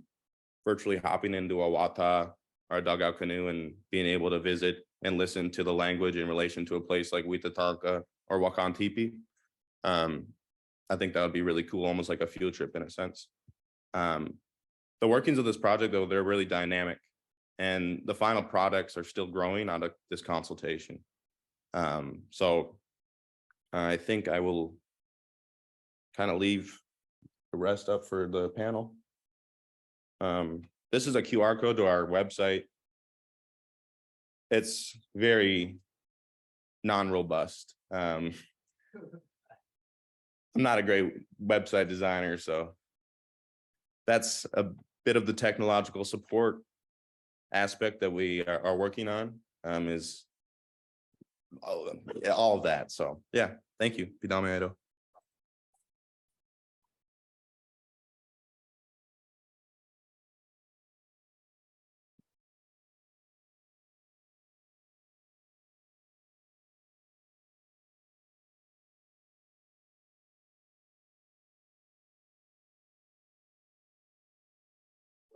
virtually hopping into a wata or a dugout canoe and being able to visit and listen to the language in relation to a place like Witatarka or Wakan Tipi. I think that would be really cool, almost like a field trip in a sense. The workings of this project, though, they're really dynamic, and the final products are still growing out of this consultation. So I think I will kind of leave the rest up for the panel. This is a QR code to our website. It's very non-robust. I'm not a great website designer, so that's a bit of the technological support aspect that we are working on, is all of that. So yeah, thank you. Pidame Edo.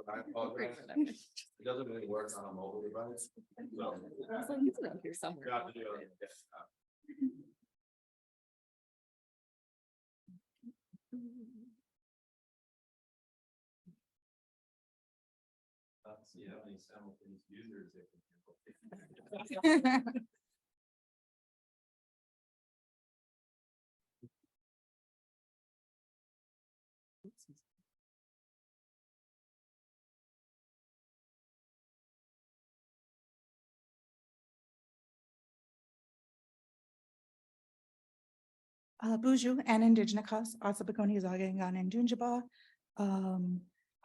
I apologize. It doesn't really work on a mobile device. So. I was like, it's around here somewhere. You have to do it on a desktop. Let's see how many simultaneous users they can handle. Buju and Indigenous Asabakoni Zagangan and Dunjaba.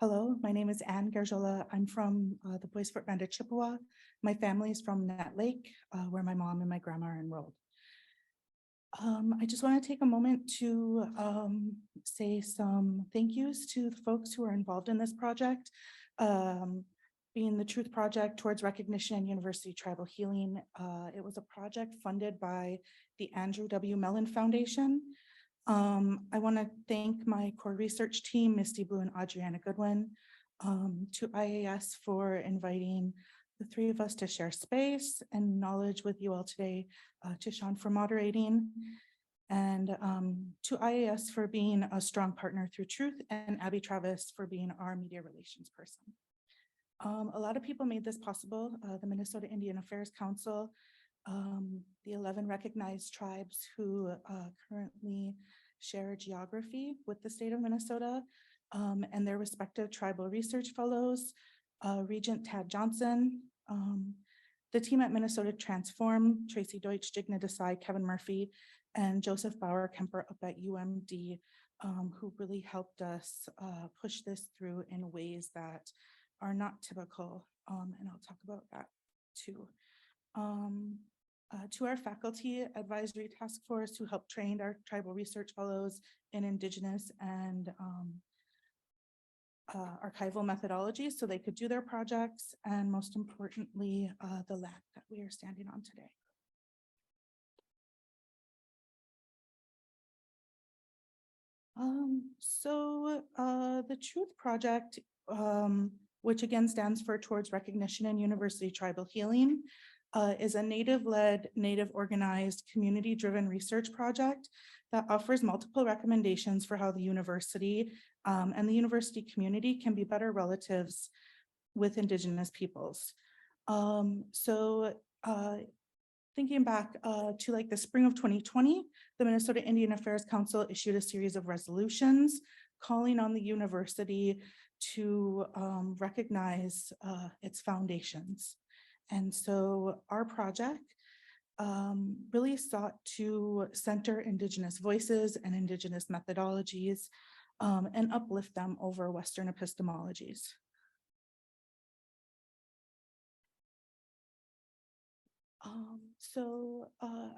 Hello, my name is Anne Garjola. I'm from the Bois Fort Band of Chippewa. My family is from Nat Lake, where my mom and my grandma are enrolled. I just want to take a moment to say some thank yous to the folks who are involved in this project. Being the Truth Project Towards Recognition and University Tribal Healing. It was a project funded by the Andrew W. Mellon Foundation. I want to thank my core research team, Misty Blue and Adriana Goodwin, to IAS for inviting the three of us to share space and knowledge with you all today, to Sean for moderating, and to IAS for being a strong partner through Truth, and Abby Travis for being our media relations person. A lot of people made this possible. The Minnesota Indian Affairs Council, the 11 recognized tribes who currently share geography with the state of Minnesota, and their respective tribal research fellows, Regent Tad Johnson, the team at Minnesota Transform, Tracy Deutsch, Jigna Desai, Kevin Murphy, and Joseph Bauer Kemper up at UMD, who really helped us push this through in ways that are not typical, and I'll talk about that too. To our faculty advisory task force who helped train our tribal research fellows in Indigenous and archival methodologies so they could do their projects, and most importantly, the lab that we are standing on today. The Truth Project, which again stands for Towards Recognition and University Tribal Healing, is a Native-led, Native-organized, community-driven research project that offers multiple recommendations for how the university and the university community can be better relatives with Indigenous peoples. Thinking back to like the spring of 2020, the Minnesota Indian Affairs Council issued a series of resolutions calling on the university to recognize its foundations. And so our project really sought to center Indigenous voices and Indigenous methodologies and uplift them over Western epistemologies.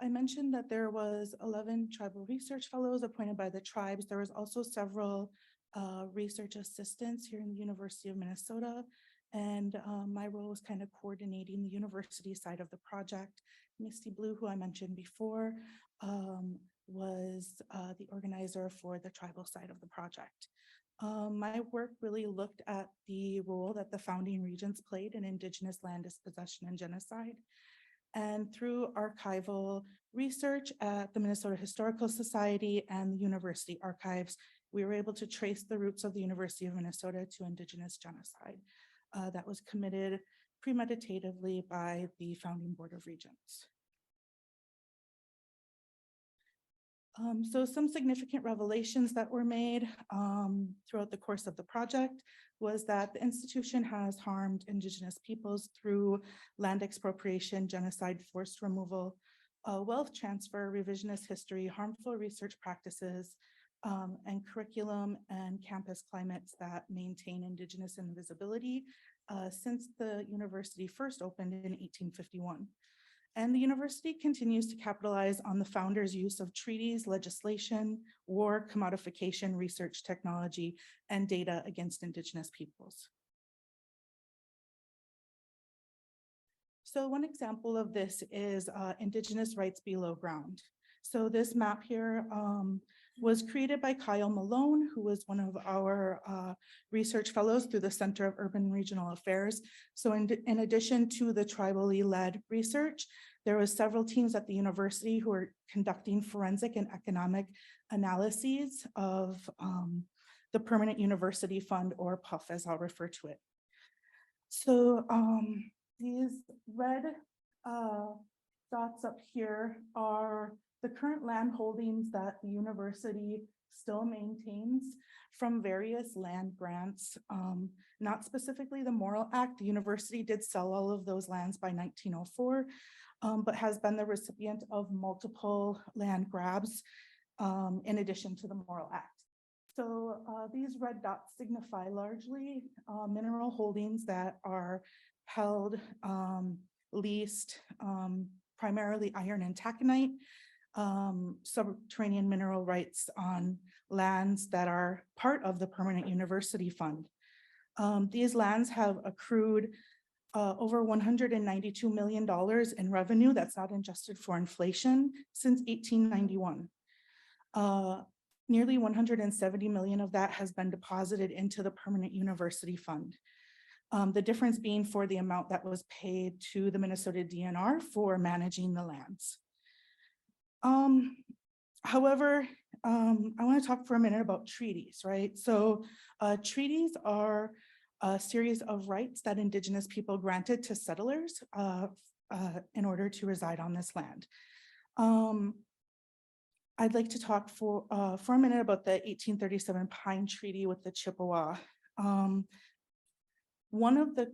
I mentioned that there was 11 tribal research fellows appointed by the tribes. There was also several research assistants here in the University of Minnesota. And my role was kind of coordinating the university side of the project. Misty Blue, who I mentioned before, was the organizer for the tribal side of the project. My work really looked at the role that the founding regions played in Indigenous land dispossession and genocide. And through archival research at the Minnesota Historical Society and the university archives, we were able to trace the roots of the University of Minnesota to Indigenous genocide that was committed premeditatively by the founding Board of Regents. So some significant revelations that were made throughout the course of the project was that the institution has harmed Indigenous peoples through land expropriation, genocide, forced removal, wealth transfer, revisionist history, harmful research practices, and curriculum and campus climates that maintain Indigenous invisibility since the university first opened in 1851. And the university continues to capitalize on the founders' use of treaties, legislation, war, commodification, research technology, and data against Indigenous peoples. So one example of this is Indigenous rights below ground. So this map here was created by Kyle Malone, who was one of our research fellows through the Center of Urban Regional Affairs. So in addition to the tribally led research, there was several teams at the university who were conducting forensic and economic analyses of the Permanent University Fund, or PUF as I'll refer to it. So these red dots up here are the current land holdings that the university still maintains from various land grants, not specifically the Morrill Act. The university did sell all of those lands by 1904, but has been the recipient of multiple land grabs in addition to the Morrill Act. So these red dots signify largely mineral holdings that are held, leased, primarily iron and taconite, subterranean mineral rights on lands that are part of the Permanent University Fund. These lands have accrued over $192 million in revenue that's not adjusted for inflation since 1891. Nearly 170 million of that has been deposited into the Permanent University Fund. The difference being for the amount that was paid to the Minnesota DNR for managing the lands. However, I want to talk for a minute about treaties, right? So treaties are a series of rights that Indigenous people granted to settlers in order to reside on this land. I'd like to talk for a minute about the 1837 Pine Treaty with the Chippewa. One of the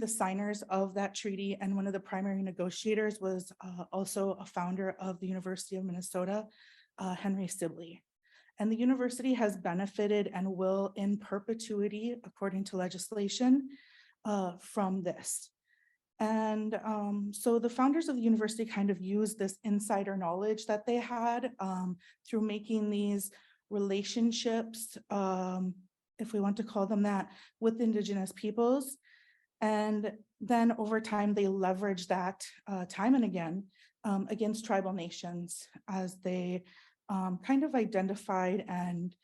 signers of that treaty and one of the primary negotiators was also a founder of the University of Minnesota, Henry Sibley. And the university has benefited and will in perpetuity, according to legislation, from this. And so the founders of the university kind of used this insider knowledge that they had through making these relationships, if we want to call them that, with Indigenous peoples. And then over time, they leveraged that time and again against tribal nations as they kind of identified and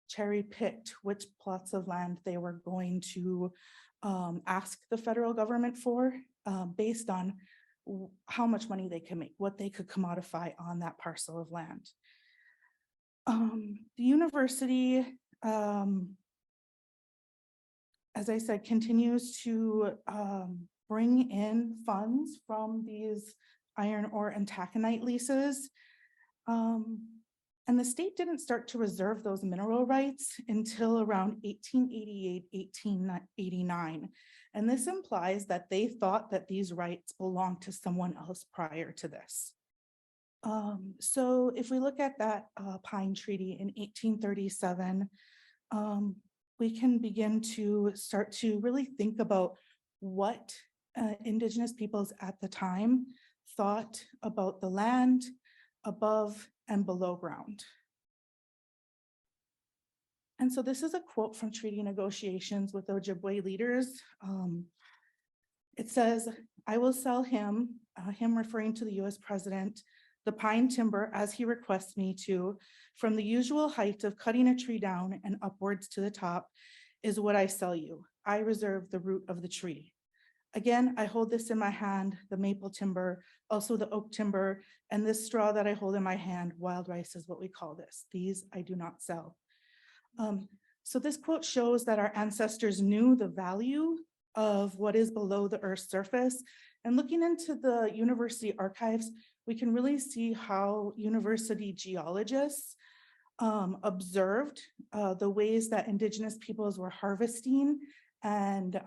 cherry-picked which plots of land they were going to ask the federal government for based on how much money they could make, what they could commodify on that parcel of land. The university, as I said, continues to bring in funds from these iron ore and taconite leases. And the state didn't start to reserve those mineral rights until around 1888, 1889. And this implies that they thought that these rights belonged to someone else prior to this. So if we look at that Pine Treaty in 1837, we can begin to start to really think about what Indigenous peoples at the time thought about the land above and below ground. And so this is a quote from treaty negotiations with Ojibwe leaders. It says, "I will sell him," him referring to the US president, "the pine timber as he requests me to, from the usual height of cutting a tree down and upwards to the top is what I sell you. I reserve the root of the tree. Again, I hold this in my hand, the maple timber, also the oak timber, and this straw that I hold in my hand, wild rice is what we call this. These I do not sell." So this quote shows that our ancestors knew the value of what is below the Earth's surface. And looking into the university archives, we can really see how university geologists observed the ways that Indigenous peoples were harvesting and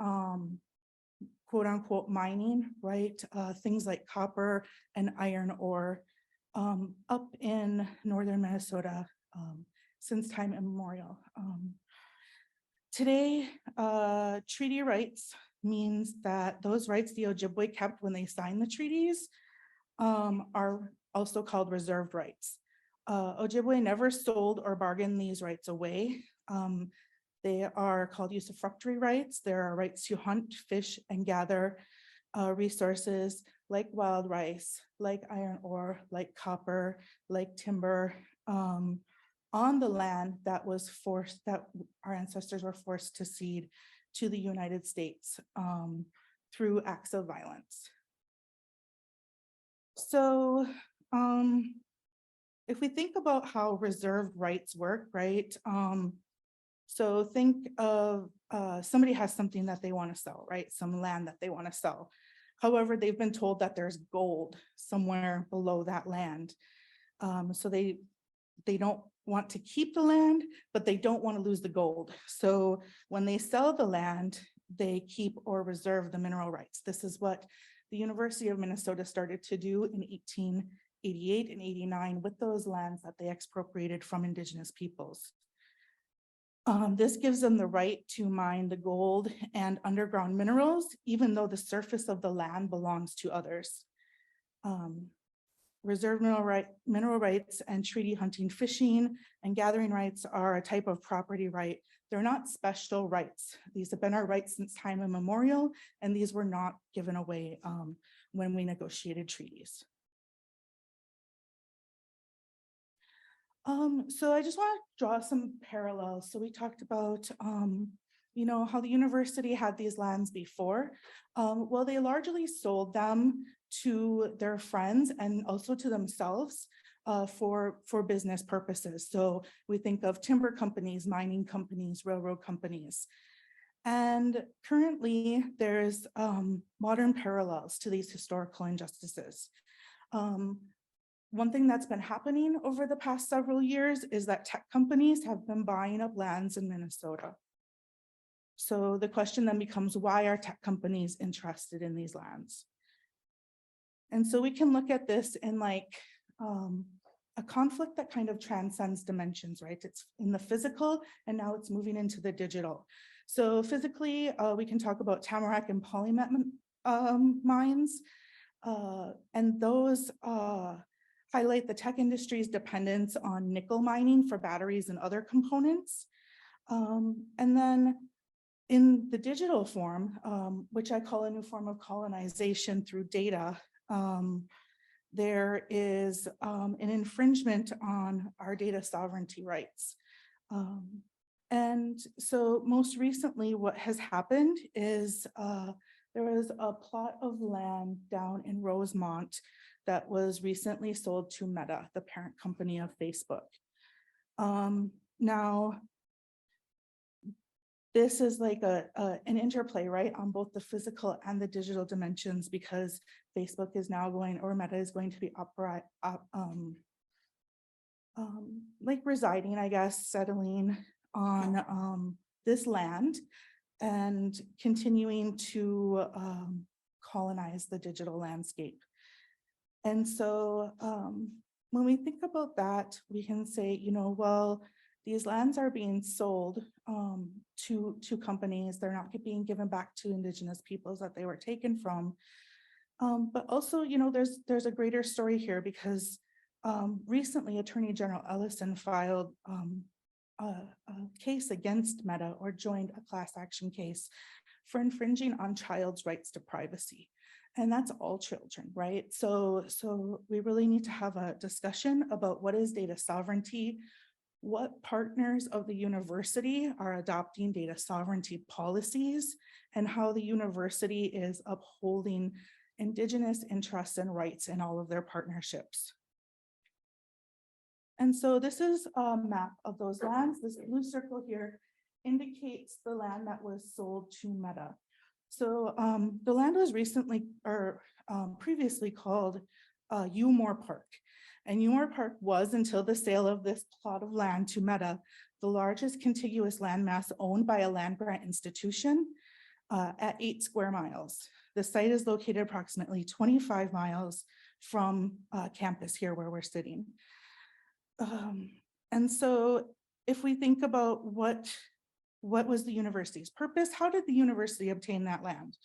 quote unquote mining, right? Things like copper and iron ore up in northern Minnesota since time immemorial. Today, treaty rights means that those rights the Ojibwe kept when they signed the treaties are also called reserved rights. Ojibwe never sold or bargained these rights away. They are called usufructory rights. There are rights to hunt, fish, and gather resources like wild rice, like iron ore, like copper, like timber, on the land that was forced, that our ancestors were forced to cede to the United States through acts of violence. So if we think about how reserved rights work, right? So think of somebody has something that they want to sell, right? Some land that they want to sell. However, they've been told that there's gold somewhere below that land. So they don't want to keep the land, but they don't want to lose the gold. So when they sell the land, they keep or reserve the mineral rights. This is what the University of Minnesota started to do in 1888 and 89 with those lands that they expropriated from Indigenous peoples. This gives them the right to mine the gold and underground minerals, even though the surface of the land belongs to others. Reserve mineral rights and treaty hunting, fishing, and gathering rights are a type of property right. They're not special rights. These have been our rights since time immemorial, and these were not given away when we negotiated treaties. So I just want to draw some parallels. So we talked about, you know, how the university had these lands before. Well, they largely sold them to their friends and also to themselves for business purposes. So we think of timber companies, mining companies, railroad companies. And currently there's modern parallels to these historical injustices. One thing that's been happening over the past several years is that tech companies have been buying up lands in Minnesota. So the question then becomes, why are tech companies interested in these lands? And so we can look at this in like a conflict that kind of transcends dimensions, right? It's in the physical and now it's moving into the digital. So physically, we can talk about tamarack and polymet mines, and those highlight the tech industry's dependence on nickel mining for batteries and other components. And then in the digital form, which I call a new form of colonization through data, there is an infringement on our data sovereignty rights. And so most recently what has happened is there was a plot of land down in Rosemont that was recently sold to Meta, the parent company of Facebook. Now, this is like an interplay, right, on both the physical and the digital dimensions, because Facebook is now going, or Meta is going to be like residing, I guess, settling on this land and continuing to colonize the digital landscape. And so when we think about that, we can say, you know, well, these lands are being sold to companies. They're not being given back to Indigenous peoples that they were taken from. But also, you know, there's a greater story here, because recently Attorney General Ellison filed a case against Meta, or joined a class action case for infringing on child's rights to privacy. And that's all children, right? So we really need to have a discussion about what is data sovereignty, what partners of the university are adopting data sovereignty policies, and how the university is upholding Indigenous interests and rights in all of their partnerships. And so this is a map of those lands. This blue circle here indicates the land that was sold to Meta. So the land was recently, or previously called Umore Park. And Umore Park was, until the sale of this plot of land to Meta, the largest contiguous landmass owned by a land grant institution at 8 square miles. The site is located approximately 25 miles from campus here where we're sitting. And so if we think about what was the university's purpose, how did the university obtain that land?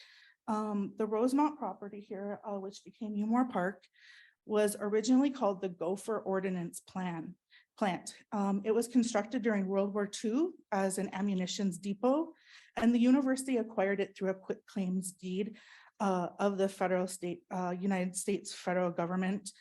The Rosemont property here, which became Umore Park, was originally called the Gopher Ordnance Plant. It was constructed during World War II as an ammunitions depot, and the university acquired it through a quitclaims deed of the United States federal government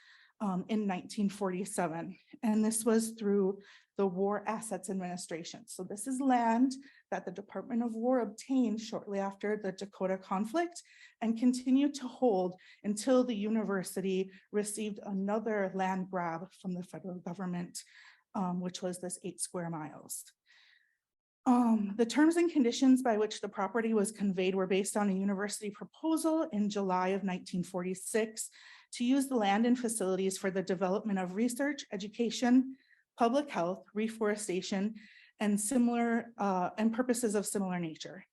in 1947. And this was through the War Assets Administration. So this is land that the Department of War obtained shortly after the Dakota conflict and continued to hold until the university received another land grab from the federal government, which was this 8 square miles. The terms and conditions by which the property was conveyed were based on a university proposal in July of 1946 to use the land and facilities for the development of research, education, public health, reforestation, and purposes of similar nature.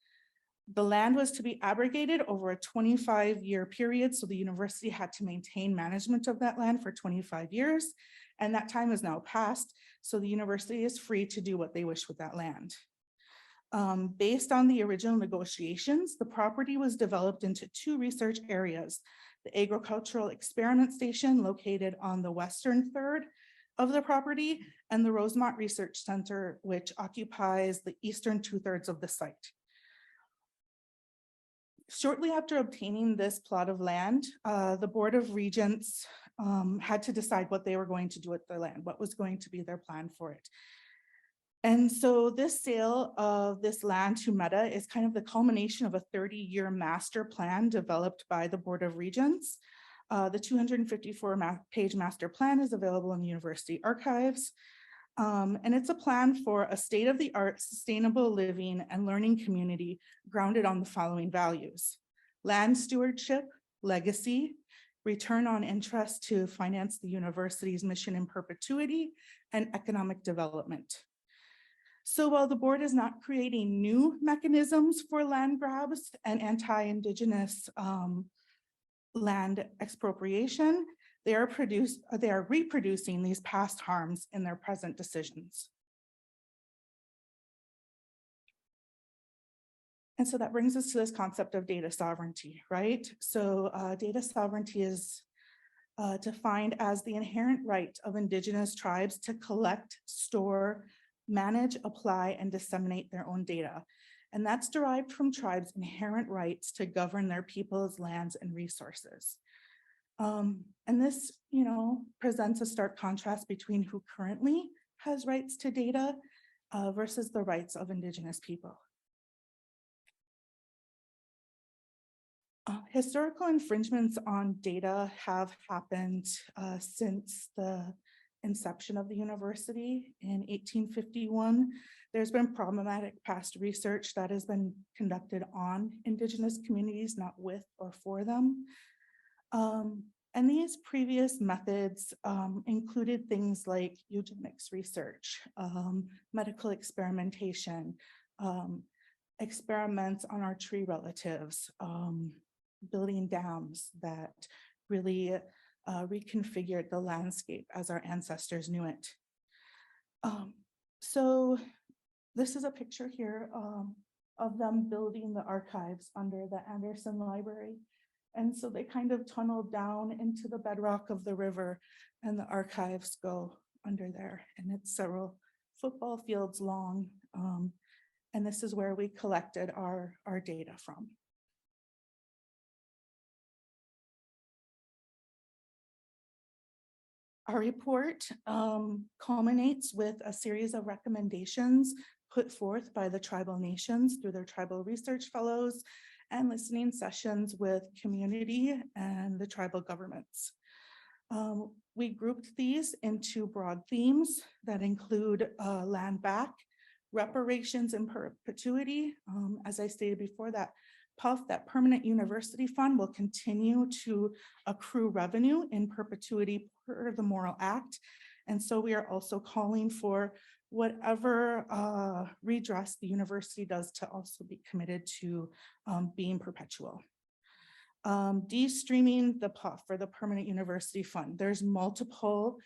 The land was to be abrogated over a 25-year period, so the university had to maintain management of that land for 25 years, and that time is now passed, so the university is free to do what they wish with that land. Based on the original negotiations, the property was developed into 2 research areas: the agricultural experiment station located on the western third of the property, and the Rosemont Research Center, which occupies the eastern 2/3 of the site. Shortly after obtaining this plot of land, the Board of Regents had to decide what they were going to do with the land, what was going to be their plan for it. And so this sale of this land to Meta is kind of the culmination of a 30-year master plan developed by the Board of Regents. The 254-page master plan is available in the university archives. And it's a plan for a state-of-the-art sustainable living and learning community grounded on the following values: land stewardship, legacy, return on interest to finance the university's mission in perpetuity, and economic development. So while the board is not creating new mechanisms for land grabs and anti-Indigenous land expropriation, they are reproducing these past harms in their present decisions. And so that brings us to this concept of data sovereignty, right? So data sovereignty is defined as the inherent right of Indigenous tribes to collect, store, manage, apply, and disseminate their own data. And that's derived from tribes' inherent rights to govern their people's lands and resources. And this, presents a stark contrast between who currently has rights to data versus the rights of Indigenous people. Historical infringements on data have happened since the inception of the university in 1851. There's been problematic past research that has been conducted on Indigenous communities, not with or for them. And these previous methods included things like eugenics research, medical experimentation, experiments on our tree relatives, building dams that really reconfigured the landscape as our ancestors knew it. So this is a picture here of them building the archives under the Anderson Library. And so they kind of tunneled down into the bedrock of the river, and the archives go under there. And it's several football fields long. And this is where we collected our data from. Our report culminates with a series of recommendations put forth by the tribal nations through their tribal research fellows and listening sessions with community and the tribal governments. We grouped these into broad themes that include land back, reparations in perpetuity. As I stated before, that PUF, that permanent university fund, will continue to accrue revenue in perpetuity per the Moral Act. And so we are also calling for whatever redress the university does to also be committed to being perpetual. De-streaming the PUF, for the permanent university fund. There's multiple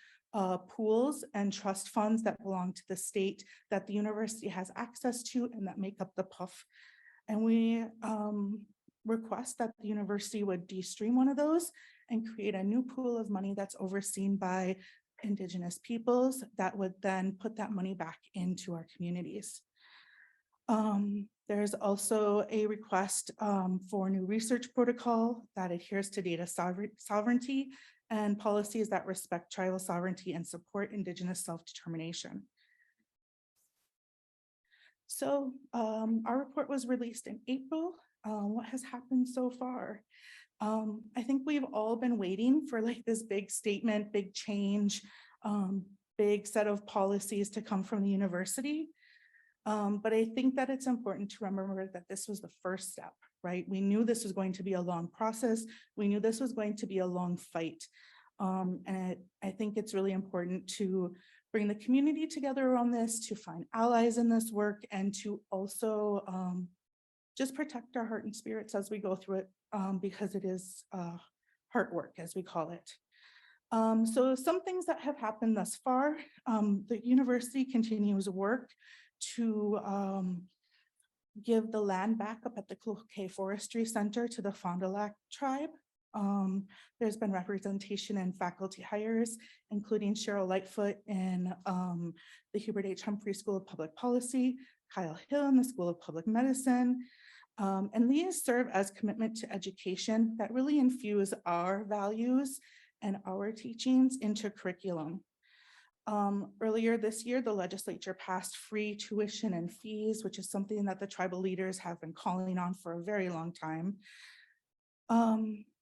pools and trust funds that belong to the state that the university has access to and that make up the PUF. And we request that the university would de-stream one of those and create a new pool of money that's overseen by Indigenous peoples that would then put that money back into our communities. There's also a request for a new research protocol that adheres to data sovereignty and policies that respect tribal sovereignty and support Indigenous self-determination. So our report was released in April. What has happened so far? I think we've all been waiting for like this big statement, big change, big set of policies to come from the university. But I think that it's important to remember that this was the first step, right? We knew this was going to be a long process. We knew this was going to be a long fight. And I think it's really important to bring the community together around this, to find allies in this work, and to also just protect our heart and spirits as we go through it, because it is heart work, as we call it. So some things that have happened thus far, the university continues work to give the land back up at the Cloquet Forestry Center to the Fond du Lac tribe. There's been representation and faculty hires, including Cheryl Lightfoot in the Hubert H. Humphrey School of Public Policy, Kyle Hill in the School of Public Medicine. And these serve as commitment to education that really infuse our values and our teachings into curriculum. Earlier this year, the legislature passed free tuition and fees, which is something that the tribal leaders have been calling on for a very long time.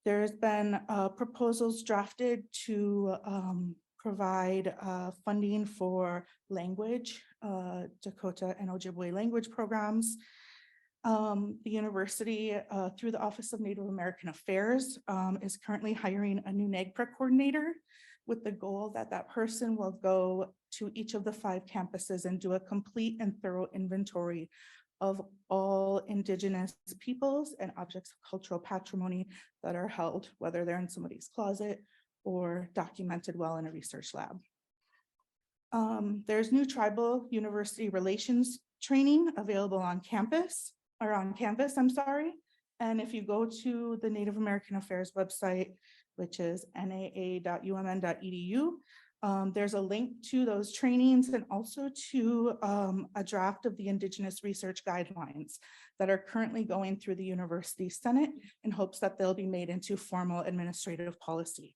There's been proposals drafted to provide funding for language, Dakota and Ojibwe language programs. The university, through the Office of Native American Affairs, is currently hiring a new NAGPRA coordinator, with the goal that that person will go to each of the 5 campuses and do a complete and thorough inventory of all Indigenous peoples and objects of cultural patrimony that are held, whether they're in somebody's closet or documented well in a research lab. There's new tribal university relations training available on campus, or on Canvas, I'm sorry. And if you go to the Native American Affairs website, which is naa.umn.edu, there's a link to those trainings and also to a draft of the Indigenous Research Guidelines that are currently going through the University Senate in hopes that they'll be made into formal administrative policy.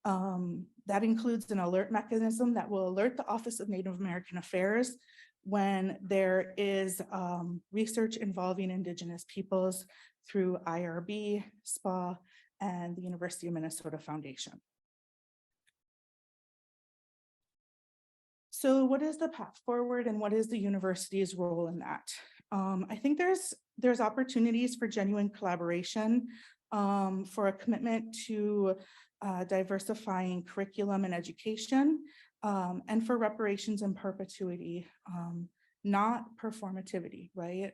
That includes an alert mechanism that will alert the Office of Native American Affairs when there is research involving Indigenous peoples through IRB, SPA, and the University of Minnesota Foundation. So what is the path forward and what is the university's role in that? I think there's opportunities for genuine collaboration, for a commitment to diversifying curriculum and education, and for reparations and perpetuity, not performativity, right?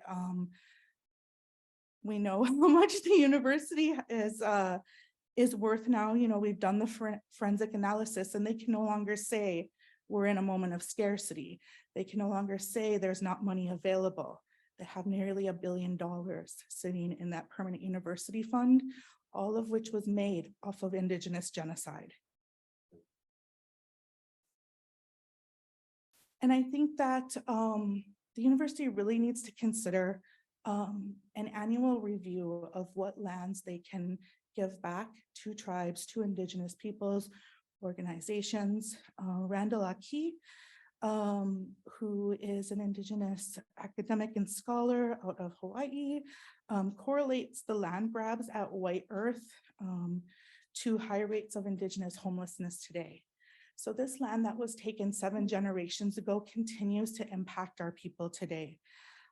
We know how much the university is worth now. You know, we've done the forensic analysis, and they can no longer say we're in a moment of scarcity. They can no longer say there's not money available. They have nearly $1 billion sitting in that permanent university fund, all of which was made off of Indigenous genocide. And I think that the university really needs to consider an annual review of what lands they can give back to tribes, to Indigenous peoples, organizations. Randall Aki, who is an Indigenous academic and scholar out of Hawaii, correlates the land grabs at White Earth to high rates of Indigenous homelessness today. So this land that was taken 7 generations ago continues to impact our people today.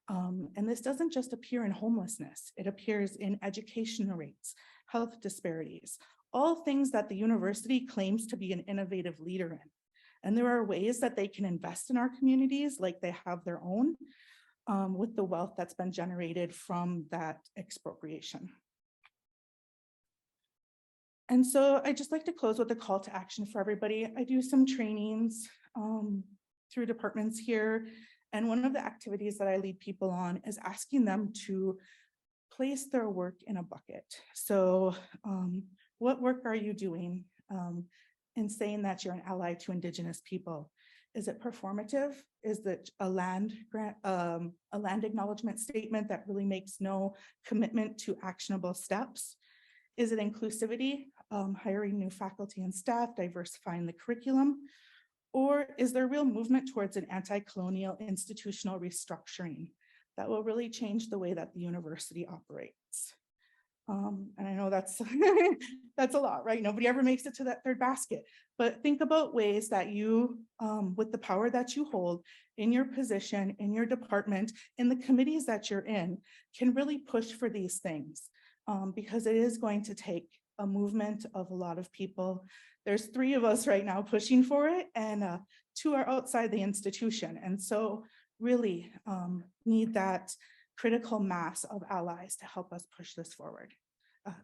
And this doesn't just appear in homelessness, it appears in education rates, health disparities, all things that the university claims to be an innovative leader in. And there are ways that they can invest in our communities like they have their own, with the wealth that's been generated from that expropriation. And so I just like to close with a call to action for everybody. I do some trainings through departments here. And one of the activities that I lead people on is asking them to place their work in a bucket. So what work are you doing in saying that you're an ally to Indigenous people? Is it performative? Is it a land grant, a land acknowledgement statement that really makes no commitment to actionable steps? Is it inclusivity, hiring new faculty and staff, diversifying the curriculum? Or is there real movement towards an anti-colonial institutional restructuring that will really change the way that the university operates? And I know that's that's a lot, right? Nobody ever makes it to that third basket, but think about ways that you, with the power that you hold in your position, in your department, in the committees that you're in, can really push for these things, because it is going to take a movement of a lot of people. There's 3 of us right now pushing for it, and 2 are outside the institution. And so really need that critical mass of allies to help us push this forward.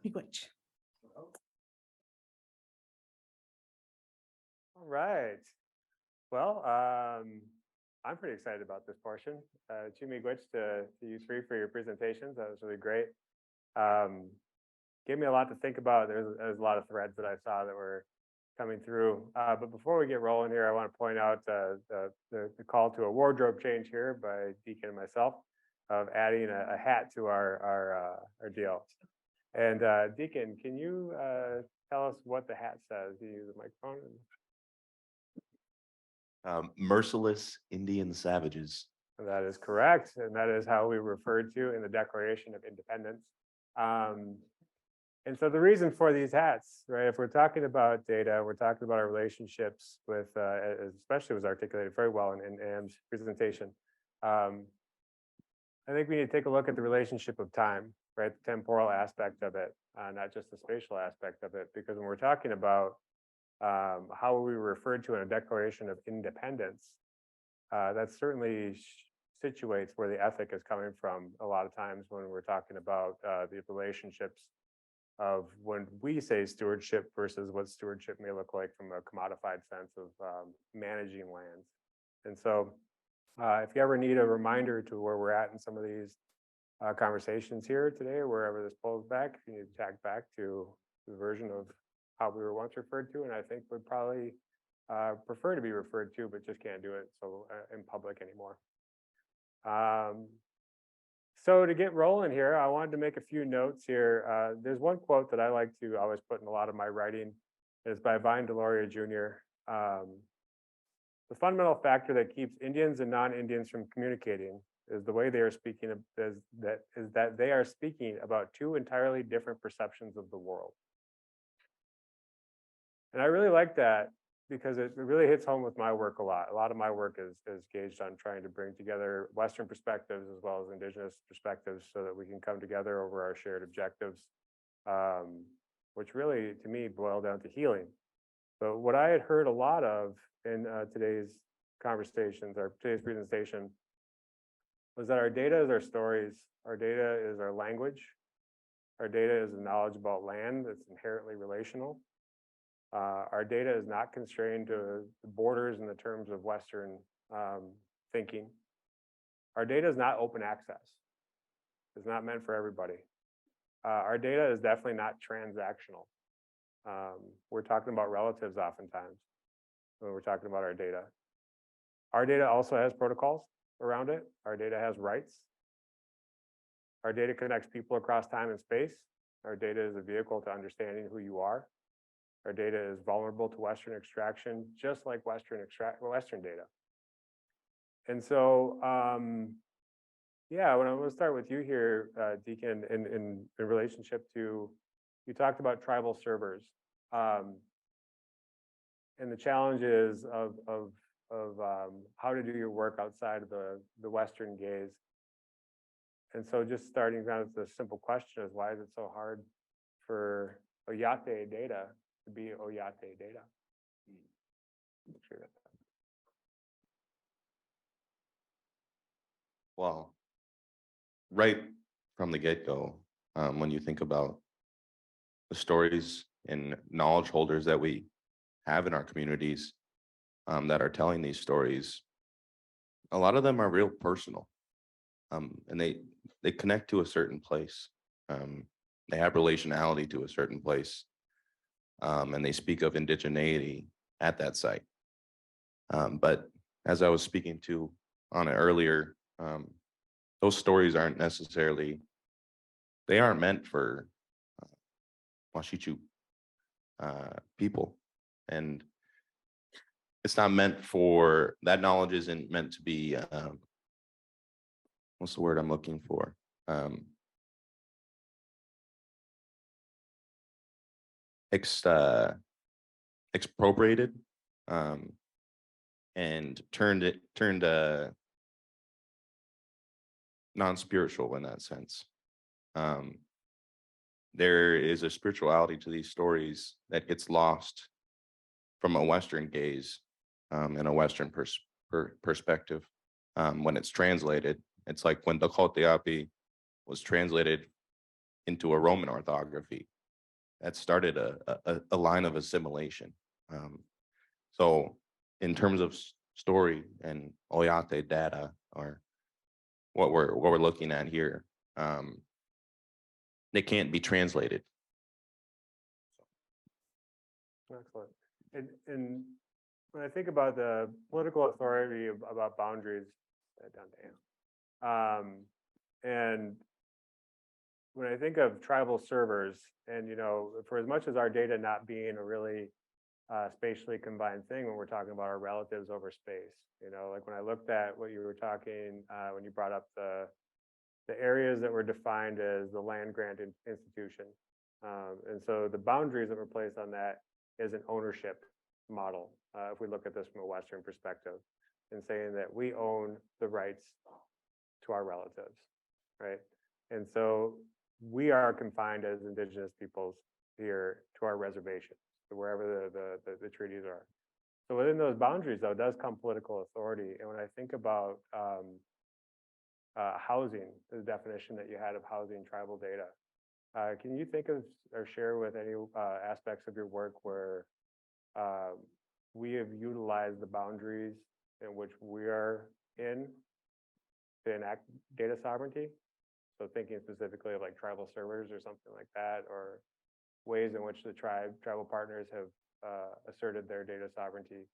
Miigwech. All right. Well, I'm pretty excited about this portion. Miigwech to you 3 for your presentations. That was really great. Gave me a lot to think about. There's a lot of threads that I saw that were coming through. But before we get rolling here, I want to point out the call to a wardrobe change here by Deacon and myself of adding a hat to our deal. And Deacon, can you tell us what the hat says? You use the microphone. Merciless Indian savages. That is correct, and that is how we referred to in the Declaration of Independence. And so the reason for these hats, right? If we're talking about data, we're talking about our relationships with, especially was articulated very well in Anne's presentation. I think we need to take a look at the relationship of time, right? The temporal aspect of it, not just the spatial aspect of it, because when we're talking about how we were referred to in a Declaration of Independence, that certainly situates where the ethic is coming from a lot of times when we're talking about the relationships of when we say stewardship versus what stewardship may look like from a commodified sense of managing lands. And so if you ever need a reminder to where we're at in some of these conversations here today, or wherever this pulls back, you need to tag back to the version of how we were once referred to, and I think would probably prefer to be referred to, but just can't do it so in public anymore. So to get rolling here, I wanted to make a few notes here. There's one quote that I like to always put in a lot of my writing. It's by Vine Deloria Jr. The fundamental factor that keeps Indians and non-Indians from communicating is the way they are speaking, is that they are speaking about 2 entirely different perceptions of the world. And I really like that because it really hits home with my work a lot. A lot of my work is gauged on trying to bring together Western perspectives as well as Indigenous perspectives so that we can come together over our shared objectives, which really, to me, boil down to healing. But what I had heard a lot of in today's conversations or today's presentation was that our data is our stories, our data is our language, our data is the knowledge about land that's inherently relational. Our data is not constrained to the borders in the terms of Western thinking. Our data is not open access. It's not meant for everybody. Our data is definitely not transactional. We're talking about relatives oftentimes when we're talking about our data. Our data also has protocols around it. Our data has rights. Our data connects people across time and space. Our data is a vehicle to understanding who you are. Our data is vulnerable to Western extraction, just like Western data. And so, yeah, when I'm going to start with you here, Deacon, in relationship to, you talked about tribal servers and the challenges of how to do your work outside of the Western gaze. And so just starting down with the simple question is, why is it so hard for Oyate data to be Oyate data? Well, right from the get-go, when you think about the stories and knowledge holders that we have in our communities that are telling these stories, a lot of them are real personal, and they connect to a certain place. They have relationality to a certain place, and they speak of indigeneity at that site. But as I was speaking to on it earlier, those stories aren't necessarily, they aren't meant for Washichu people. And it's not meant for, that knowledge isn't meant to be, what's the word I'm looking for? Expropriated and turned non-spiritual in that sense. There is a spirituality to these stories that gets lost from a Western gaze and a Western perspective when it's translated. It's like when the Potawatomi was translated into a Roman orthography, that started a line of assimilation. So in terms of story and Oyate data, or what we're looking at here, they can't be translated. Excellent. And when I think about the political authority about boundaries, and when I think of tribal servers, and for as much as our data not being a really spatially combined thing when we're talking about our relatives over space, like when I looked at what you were talking when you brought up the areas that were defined as the land grant institution, and so the boundaries that were placed on that is an ownership model. If we look at this from a Western perspective, and saying that we own the rights to our relatives, right? And so we are confined as Indigenous peoples here to our reservations, to wherever the treaties are. So within those boundaries, though, does come political authority. And when I think about housing, the definition that you had of housing tribal data, can you think of or share with any aspects of your work where we have utilized the boundaries in which we are in to enact data sovereignty? So thinking specifically of like tribal servers or something like that, or ways in which the tribal partners have asserted their data sovereignty.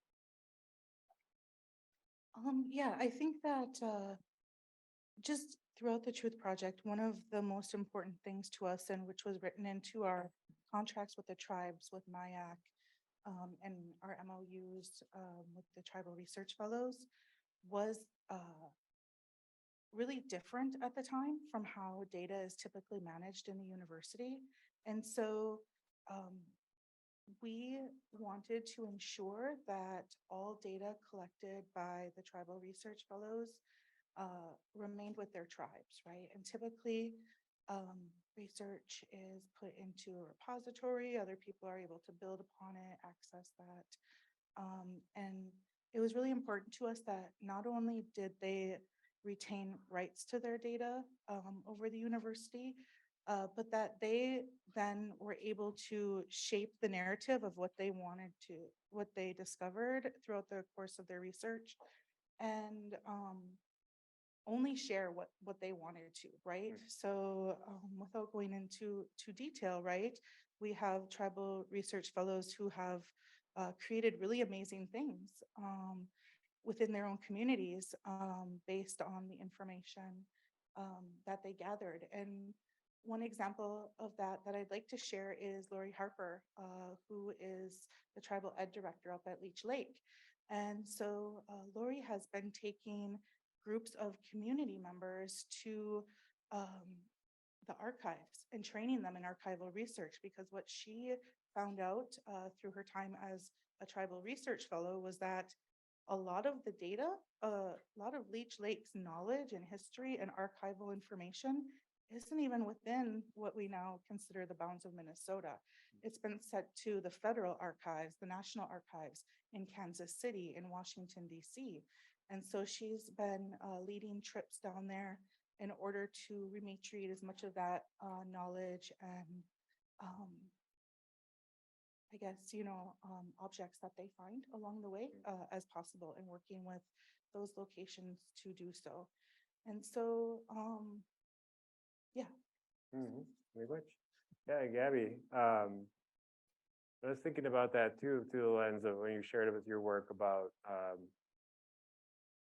Yeah, I think that just throughout the Truth Project, one of the most important things to us, and which was written into our contracts with the tribes, with MIAC, and our MOUs with the Tribal Research Fellows, was really different at the time from how data is typically managed in the university. And so we wanted to ensure that all data collected by the Tribal Research Fellows remained with their tribes, right? And typically research is put into a repository, other people are able to build upon it, access that. And it was really important to us that not only did they retain rights to their data over the university, but that they then were able to shape the narrative of what they wanted to, what they discovered throughout the course of their research, and only share what they wanted to, right? So without going into detail, right, we have tribal research fellows who have created really amazing things within their own communities based on the information that they gathered. And one example of that I'd like to share is Lori Harper, who is the tribal ed director up at Leech Lake. And so Lori has been taking groups of community members to the archives and training them in archival research, because what she found out through her time as a tribal research fellow was that a lot of the data, a lot of Leech Lake's knowledge and history and archival information isn't even within what we now consider the bounds of Minnesota. It's been sent to the federal archives, the National Archives in Kansas City, in Washington, D.C. And so she's been leading trips down there in order to retrieve as much of that knowledge and I guess, objects that they find along the way as possible, and working with those locations to do so. And so, yeah. Very much. Yeah, Gabby. I was thinking about that too, through the lens of when you shared it with your work about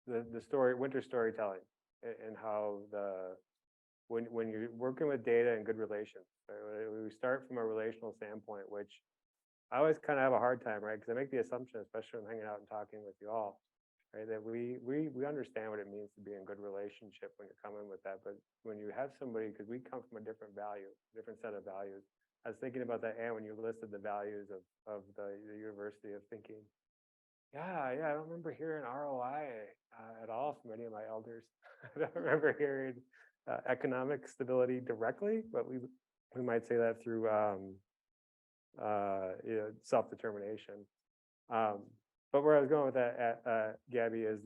the story, winter storytelling, and how when you're working with data and good relations, right? We start from a relational standpoint, which I always kind of have a hard time, right? Because I make the assumption, especially when I'm hanging out and talking with you all, right, that we understand what it means to be in good relationship when you're coming with that. But when you have somebody, because we come from a different value, different set of values. I was thinking about that, and when you listed the values of the University of Thinking. Yeah, I don't remember hearing ROI at all from any of my elders. I don't remember hearing economic stability directly, but we might say that through self-determination. But where I was going with that, Gabby, is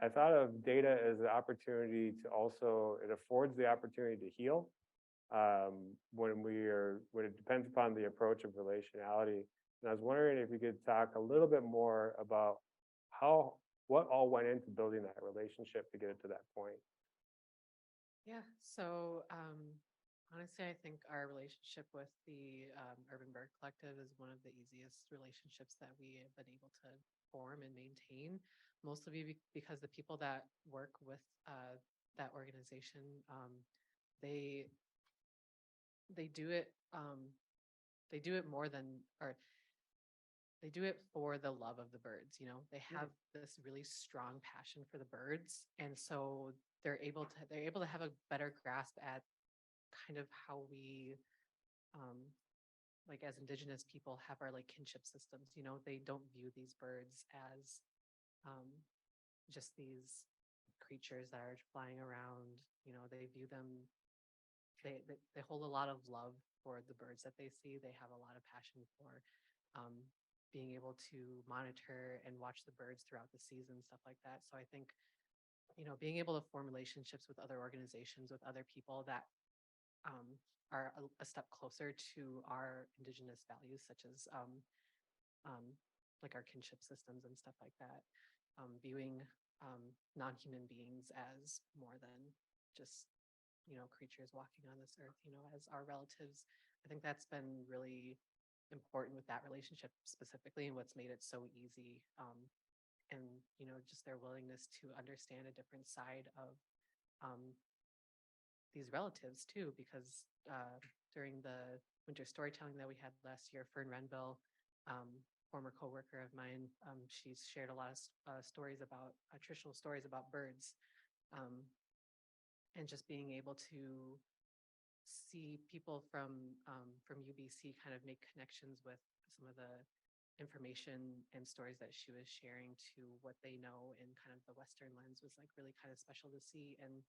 I thought of data as the opportunity to also, it affords the opportunity to heal when it depends upon the approach of relationality. And I was wondering if you could talk a little bit more about what all went into building that relationship to get it to that point. Yeah, so honestly, I think our relationship with the Urban Bird Collective is one of the easiest relationships that we have been able to form and maintain, mostly because the people that work with that organization, they do it more than, or they do it for the love of the birds. You know, they have this really strong passion for the birds, and so they're able to have a better grasp at kind of how we like as Indigenous people have our like kinship systems. You know, they don't view these birds as just these creatures that are flying around. You know, they view them, they hold a lot of love for the birds that they see. They have a lot of passion for being able to monitor and watch the birds throughout the season, stuff like that. So I think, you know, being able to form relationships with other organizations, with other people that are a step closer to our Indigenous values, such as like our kinship systems and stuff like that, viewing non-human beings as more than just, you know, creatures walking on this earth, you know, as our relatives. I think that's been really important with that relationship specifically, and what's made it so easy. And, you know, just their willingness to understand a different side of these relatives too, because during the winter storytelling that we had last year, Fern Renville, former coworker of mine, she's shared a lot of stories about traditional stories about birds, and just being able to see people from UBC kind of make connections with some of the information and stories that she was sharing to what they know in kind of the Western lens was like really kind of special to see. And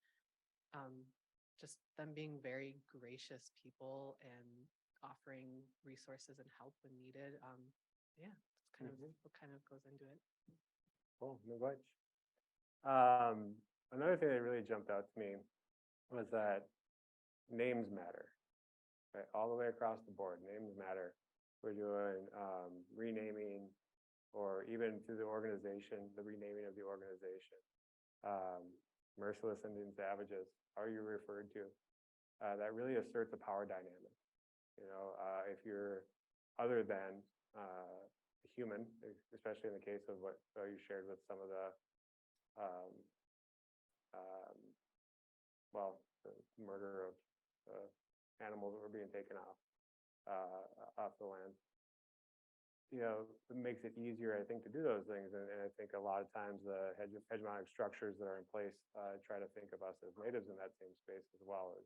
just them being very gracious people and offering resources and help when needed. Yeah, that's kind of what kind of goes into it. Cool, no much. Another thing that really jumped out to me was that names matter, right? All the way across the board, names matter. We're doing renaming, or even through the organization, the renaming of the organization. Merciless Indian savages, how are you referred to? That really asserts a power dynamic. You know, if you're other than a human, especially in the case of what you shared with some of the the murder of animals that were being taken off the land. You know, it makes it easier, I think, to do those things. And I think a lot of times the hegemonic structures that are in place try to think of us as natives in that same space as well.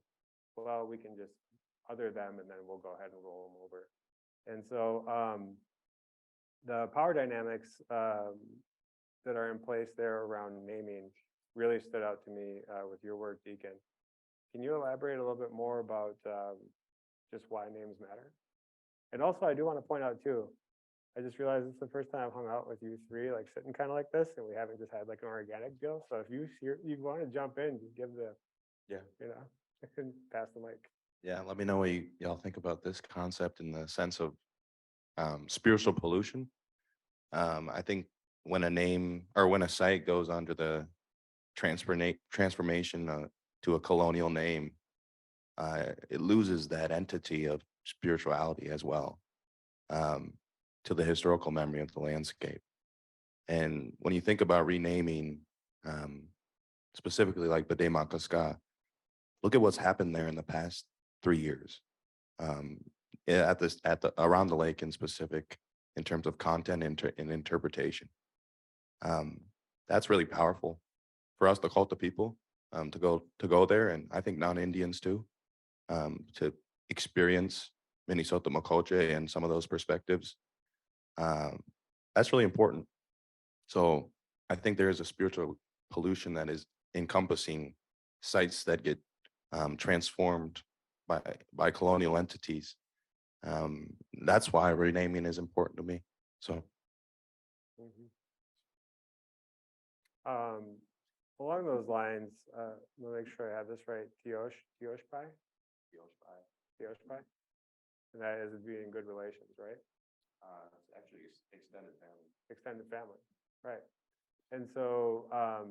Well, we can just other them, and then we'll go ahead and roll them over. And so the power dynamics that are in place there around naming really stood out to me with your work, Deacon. Can you elaborate a little bit more about just why names matter? And also, I do want to point out too, I just realized it's the first time I've hung out with you three, like sitting kind of like this, and we haven't just had like an organic deal. So if you want to jump in, just give the, you know, pass the mic. Yeah, let me know what y'all think about this concept in the sense of spiritual pollution. I think when a name or when a site goes under the transformation to a colonial name, it loses that entity of spirituality as well, to the historical memory of the landscape. And when you think about renaming, specifically like Bade Makaska, look at what's happened there in the past 3 years. Around the lake in specific, in terms of content and interpretation. That's really powerful for us, the Kalta people, to go there, and I think non-Indians too, to experience Minnesota culture and some of those perspectives. That's really important. So I think there is a spiritual pollution that is encompassing sites that get transformed by colonial entities. That's why renaming is important to me. So. Along those lines, let me make sure I have this right. Tioshpai? Tioshpai? And that is being good relations, right? It's actually extended family. Extended family, right. And so, I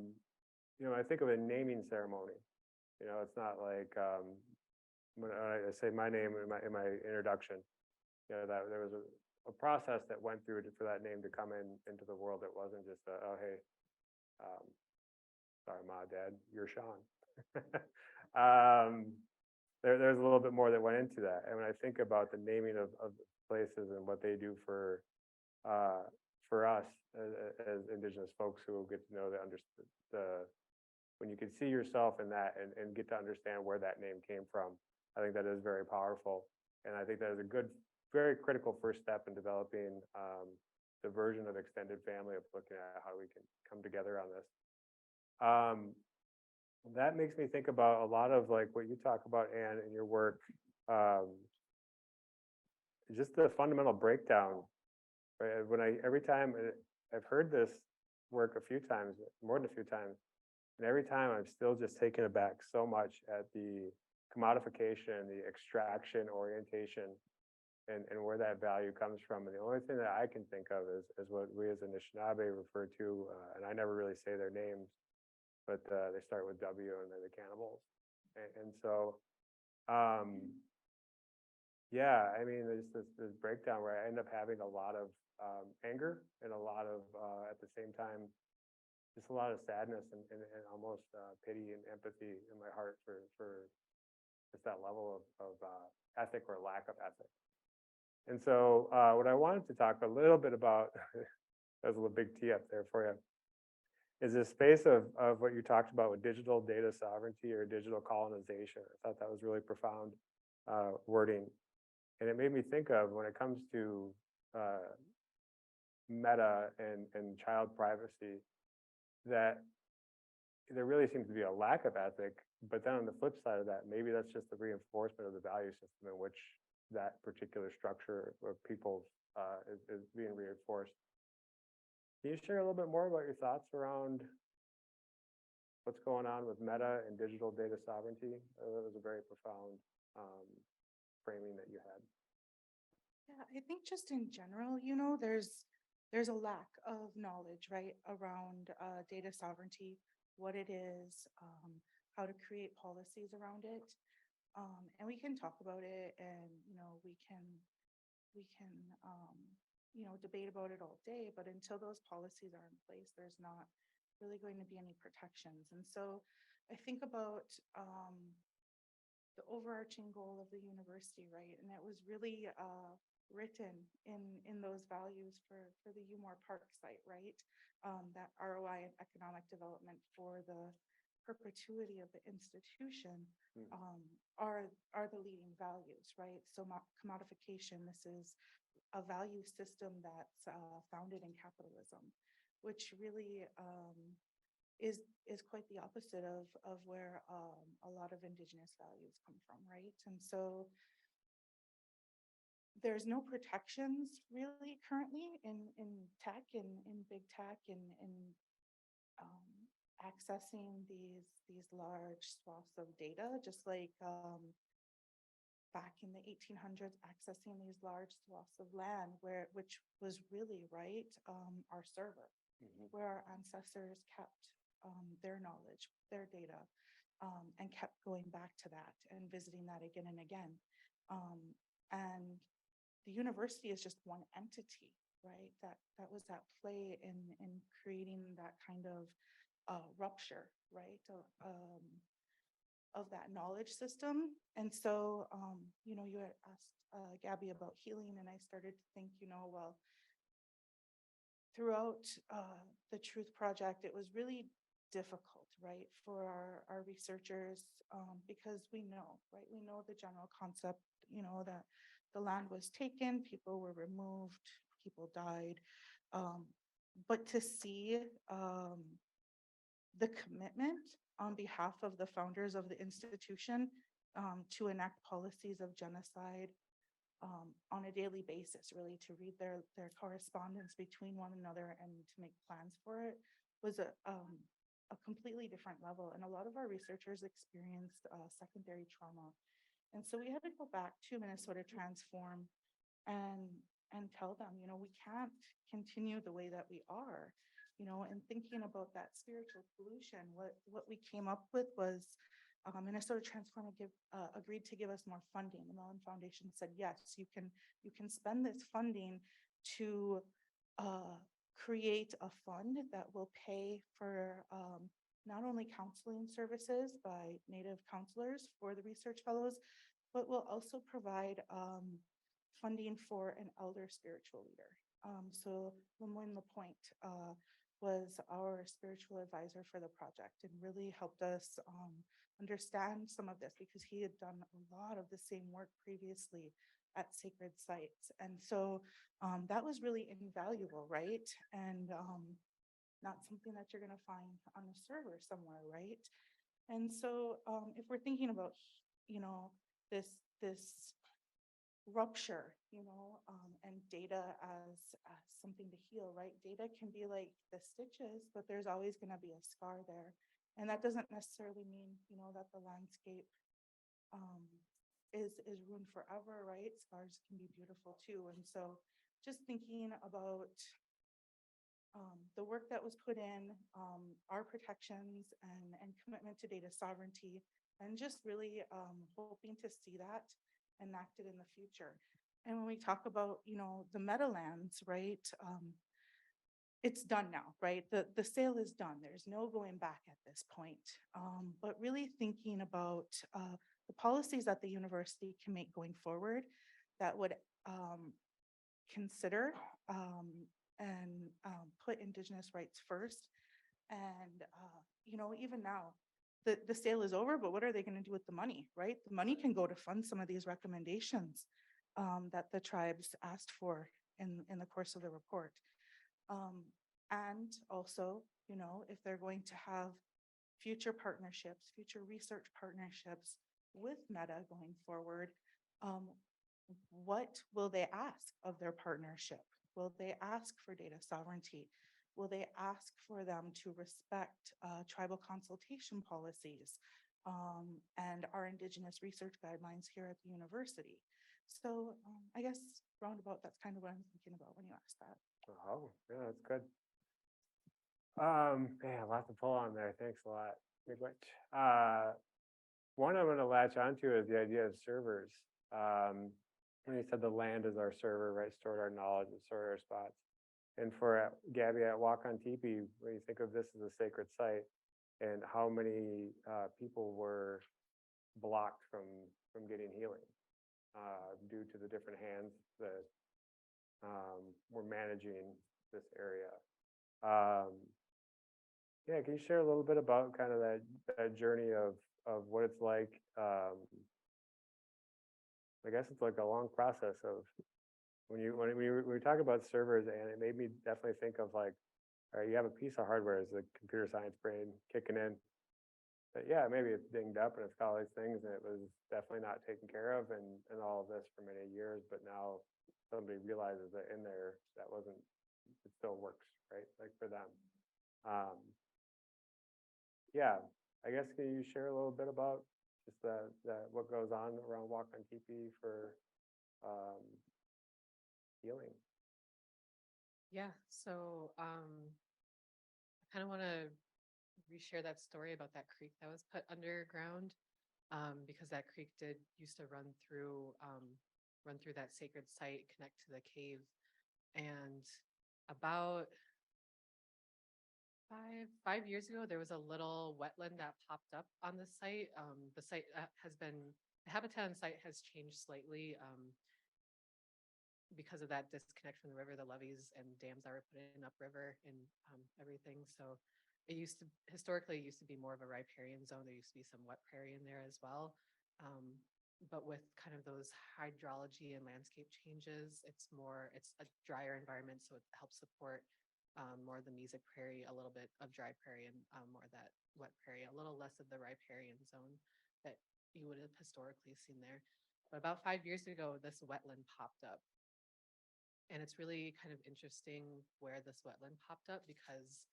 think of a naming ceremony. It's not like when I say my name in my introduction, that there was a process that went through for that name to come into the world. It wasn't just oh, hey, sorry, Ma, Dad, you're Sean. There's a little bit more that went into that. And when I think about the naming of places and what they do for us as Indigenous folks who get to know when you can see yourself in that and get to understand where that name came from, I think that is very powerful. And I think that is a good, very critical first step in developing the version of extended family, of looking at how we can come together on this. That makes me think about a lot of like what you talk about, Anne, in your work, just the fundamental breakdown. Right? Every time I've heard this work a few times, more than a few times, and every time I'm still just taken aback so much at the commodification, the extraction orientation, and where that value comes from. And the only thing that I can think of is what we as Anishinaabe refer to, and I never really say their names, but they start with W and they're the cannibals. And so, yeah, I mean, there's this breakdown where I end up having a lot of anger and a lot of, at the same time, just a lot of sadness and almost pity and empathy in my heart for just that level of ethic or lack of ethic. And so what I wanted to talk a little bit about, there's a little big tee up there for you, is this space of what you talked about with digital data sovereignty or digital colonization. I thought that was really profound wording. And it made me think of, when it comes to meta and child privacy, that there really seems to be a lack of ethic. But then on the flip side of that, maybe that's just the reinforcement of the value system in which that particular structure of people is being reinforced. Can you share a little bit more about your thoughts around what's going on with meta and digital data sovereignty? That was a very profound framing that you had. Yeah, I think just in general, there's a lack of knowledge, right, around data sovereignty, what it is, how to create policies around it. And we can talk about it, and we can debate about it all day, but until those policies are in place, there's not really going to be any protections. And so I think about the overarching goal of the university, right? And it was really written in those values for the Umore Park site, right? That ROI and economic development for the perpetuity of the institution are the leading values, right? So commodification, this is a value system that's founded in capitalism, which really is quite the opposite of where a lot of Indigenous values come from, right? And so there's no protections really currently in tech, in big tech, in accessing these large swaths of data, just like back in the 1800s, accessing these large swaths of land, which was really, right, our server, where our ancestors kept their knowledge, their data, and kept going back to that and visiting that again and again. And the university is just one entity, right? That was at play in creating that kind of rupture, right? Of that knowledge system. And so, you know, you had asked Gabby about healing, and I started to think, you know, well, throughout the Truth Project, it was really difficult, right, for our researchers, because we know, right, we know the general concept, you know, that the land was taken, people were removed, people died, but to see the commitment on behalf of the founders of the institution to enact policies of genocide on a daily basis, really to read their correspondence between one another and to make plans for it was a completely different level. And a lot of our researchers experienced secondary trauma. And so we had to go back to Minnesota Transform and tell them, you know, we can't continue the way that we are, you know, and thinking about that spiritual pollution, what we came up with was Minnesota Transform agreed to give us more funding. The Mellon Foundation said, yes, you can spend this funding to create a fund that will pay for not only counseling services by Native counselors for the research fellows, but will also provide funding for an elder spiritual leader. So Lemoyne Lapointe was our spiritual advisor for the project and really helped us understand some of this because he had done a lot of the same work previously at sacred sites. And so that was really invaluable, right? And not something that you're going to find on a server somewhere, right? And so if we're thinking about, you know, this rupture, you know, and data as something to heal, right? Data can be like the stitches, but there's always going to be a scar there. And that doesn't necessarily mean, you know, that the landscape is ruined forever, right? Scars can be beautiful too. And so just thinking about the work that was put in, our protections and commitment to data sovereignty, and just really hoping to see that enacted in the future. And when we talk about, you know, the Meadowlands, right, it's done now, right? The sale is done. There's no going back at this point. But really thinking about the policies that the university can make going forward that would consider and put Indigenous rights first. And, you know, even now, the sale is over, but what are they going to do with the money, right? The money can go to fund some of these recommendations that the tribes asked for in the course of the report. And also, you know, if they're going to have future partnerships, future research partnerships with Meta going forward, what will they ask of their partnership? Will they ask for data sovereignty? Will they ask for them to respect tribal consultation policies and our Indigenous research guidelines here at the university? So I guess roundabout, that's kind of what I'm thinking about when you ask that. Oh, yeah, that's good. Man, a lot to pull on there. Thanks a lot. Big one. One I'm going to latch onto is the idea of servers. When you said the land is our server, right? Stored our knowledge and stored our spots. And for Gabby at Wakan Tipi, when you think of this as a sacred site and how many people were blocked from getting healing due to the different hands that were managing this area. Yeah, can you share a little bit about kind of that journey of what it's like? I guess it's like a long process of when we talk about servers, and it made me definitely think of like, all right, you have a piece of hardware as the computer science brain kicking in. But yeah, maybe it's dinged up and it's got all these things and it was definitely not taken care of and all of this for many years, but now somebody realizes that in there, it still works, right? Like for them. Yeah, I guess can you share a little bit about just what goes on around Wakan Tipi for healing? Yeah, so I kind of want to reshare that story about that creek that was put underground because that creek used to run through that sacred site, connect to the cave, and about five years ago, there was a little wetland that popped up on the site. The site the habitat on the site has changed slightly because of that disconnect from the river, the levees and dams that were put in upriver and everything. So historically, it used to be more of a riparian zone. There used to be some wet prairie in there as well. But with kind of those hydrology and landscape changes, it's a drier environment, so it helps support more of the mesic prairie, a little bit of dry prairie, and more of that wet prairie, a little less of the riparian zone that you would have historically seen there. But about 5 years ago, this wetland popped up. And it's really kind of interesting where this wetland popped up because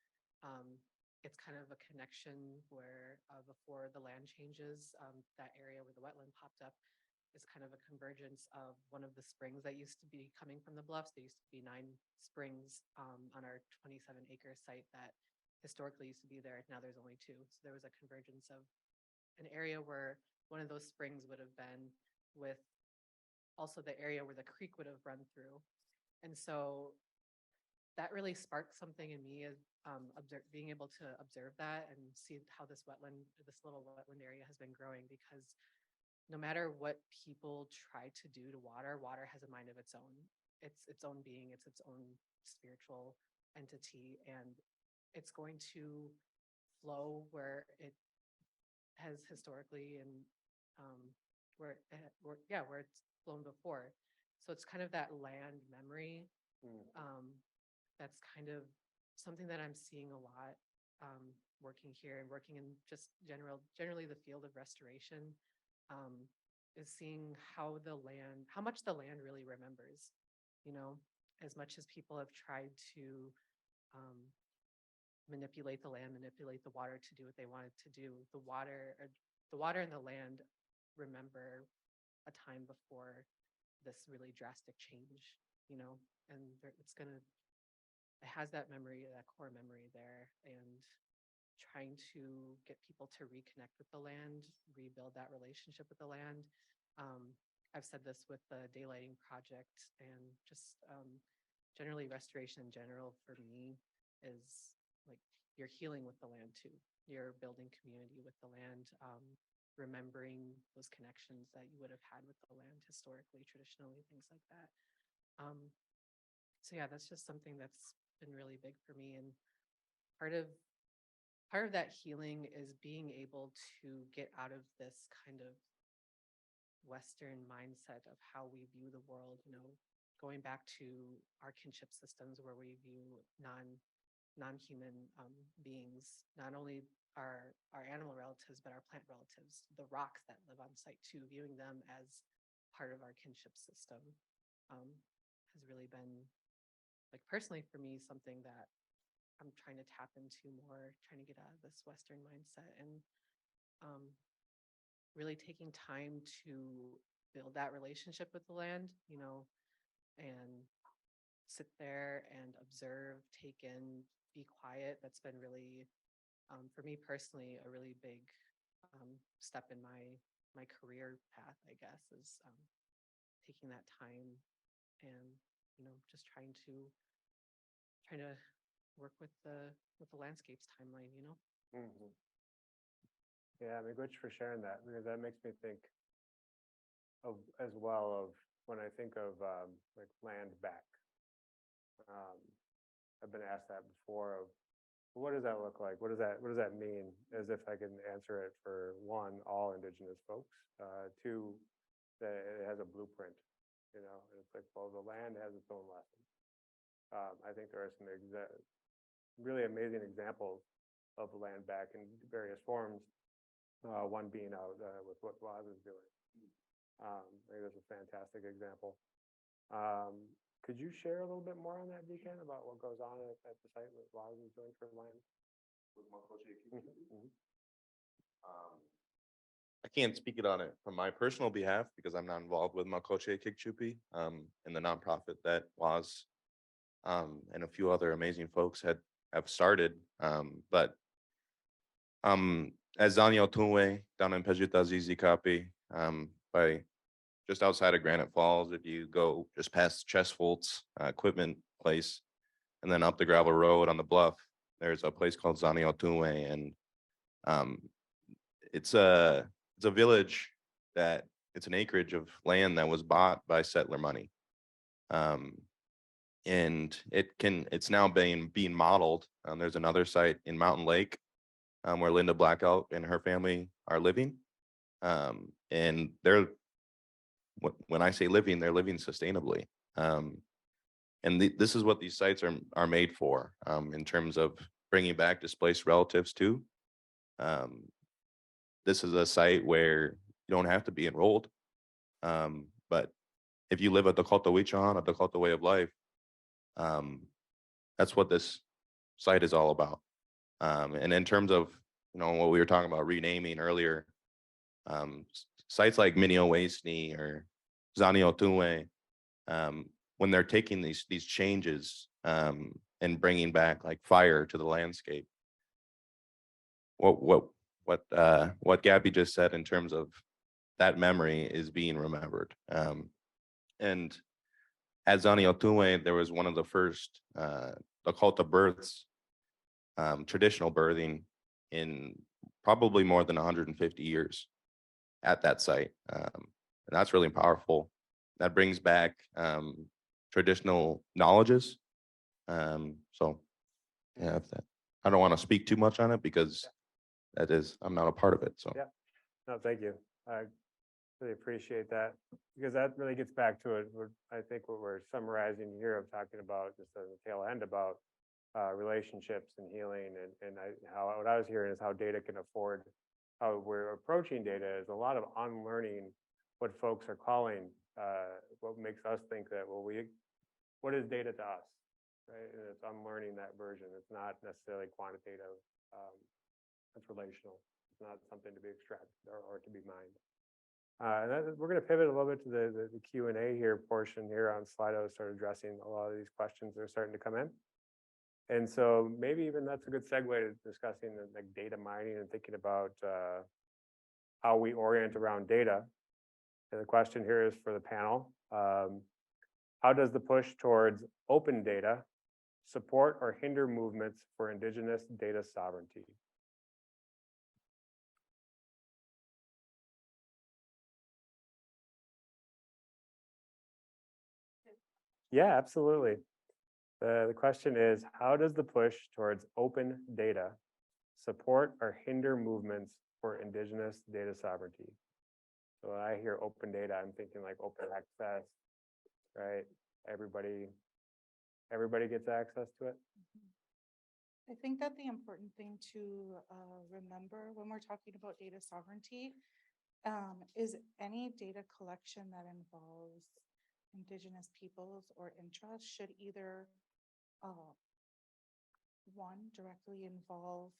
it's kind of a connection where before the land changes, that area where the wetland popped up is kind of a convergence of one of the springs that used to be coming from the bluffs. There used to be 9 springs on our 27-acre site that historically used to be there. Now there's only 2. So there was a convergence of an area where one of those springs would have been with also the area where the creek would have run through. And so that really sparked something in me as being able to observe that and see how this little wetland area has been growing, because no matter what people try to do to water has a mind of its own. It's its own being, it's its own spiritual entity, and it's going to flow where it has historically and where it's flown before. So it's kind of that land memory. That's kind of something that I'm seeing a lot working here and working in just generally the field of restoration, is seeing how much the land really remembers, as much as people have tried to manipulate the land, manipulate the water to do what they wanted to do. The water and the land remember a time before this really drastic change, and it has that memory, that core memory there, and trying to get people to reconnect with the land, rebuild that relationship with the land. I've said this with the daylighting project, and just generally restoration in general for me is like you're healing with the land too. You're building community with the land, remembering those connections that you would have had with the land historically, traditionally, things like that. So yeah, that's just something that's been really big for me. And part of that healing is being able to get out of this kind of Western mindset of how we view the world, going back to our kinship systems where we view non-human beings, not only our animal relatives, but our plant relatives, the rocks that live on site too, viewing them as part of our kinship system, has really been, like, personally for me, something that I'm trying to tap into more, trying to get out of this Western mindset, and really taking time to build that relationship with the land, and sit there and observe, take in, be quiet. That's been really, for me personally, a really big step in my career path, I guess, is taking that time and just trying to work with the landscapes timeline. Yeah, I mean, good for sharing that, because that makes me think of as well of when I think of like land back. I've been asked that before of what does that look like? What does that mean? As if I can answer it for one, all Indigenous folks. Two, that it has a blueprint, and it's like, well, the land has its own lesson. I think there are some really amazing examples of land back in various forms. One being out with what WAS is doing. I think that's a fantastic example. Could you share a little bit more on that, Deacon, about what goes on at the site with WAS is doing for land? I can't speak it on it from my personal behalf because I'm not involved with Makoche Kikchupi and the nonprofit that WAS and a few other amazing folks have started. But as Daniel Tunwe down in Pejuta Awanyankapi, by just outside of Granite Falls, if you go just past Chestfolt's equipment place and then up the gravel road on the bluff, there's a place called Zaniotunwe, and um, it's a village that it's an acreage of land that was bought by settler money. And it's now being modeled. There's another site in Mountain Lake where Linda Blackout and her family are living. And when I say living, they're living sustainably. And this is what these sites are made for, in terms of bringing back displaced relatives too. This is a site where you don't have to be enrolled. But if you live a Dakota Wichan, a Dakota way of life, that's what this site is all about. And in terms of, what we were talking about renaming earlier, sites like Minio or Zaniotunwe, when they're taking these changes and bringing back like fire to the landscape, what Gabby just said in terms of that memory is being remembered. And at Zaniotunwe, there was one of the first Dakota births, traditional birthing in probably more than 150 years at that site. And that's really powerful. That brings back traditional knowledges. So yeah, I don't want to speak too much on it because I'm not a part of it. So Yeah. No, thank you. I really appreciate that, because that really gets back to it. I think what we're summarizing here of talking about just at the tail end about relationships and healing, and what I was hearing is how data can afford, how we're approaching data is a lot of unlearning what folks are calling, what makes us think that, well, what is data to us, right? And it's unlearning that version. It's not necessarily quantitative. It's relational. It's not something to be extracted or to be mined. We're going to pivot a little bit to the Q&A here portion here on Slido, start addressing a lot of these questions that are starting to come in. And so maybe even that's a good segue to discussing like data mining and thinking about how we orient around data. And the question here is for the panel. How does the push towards open data support or hinder movements for Indigenous data sovereignty? Yeah, absolutely. The question is, how does the push towards open data support or hinder movements for Indigenous data sovereignty? So when I hear open data, I'm thinking like open access, right? Everybody gets access to it. I think that the important thing to remember when we're talking about data sovereignty is any data collection that involves Indigenous peoples or interests should either one, directly involve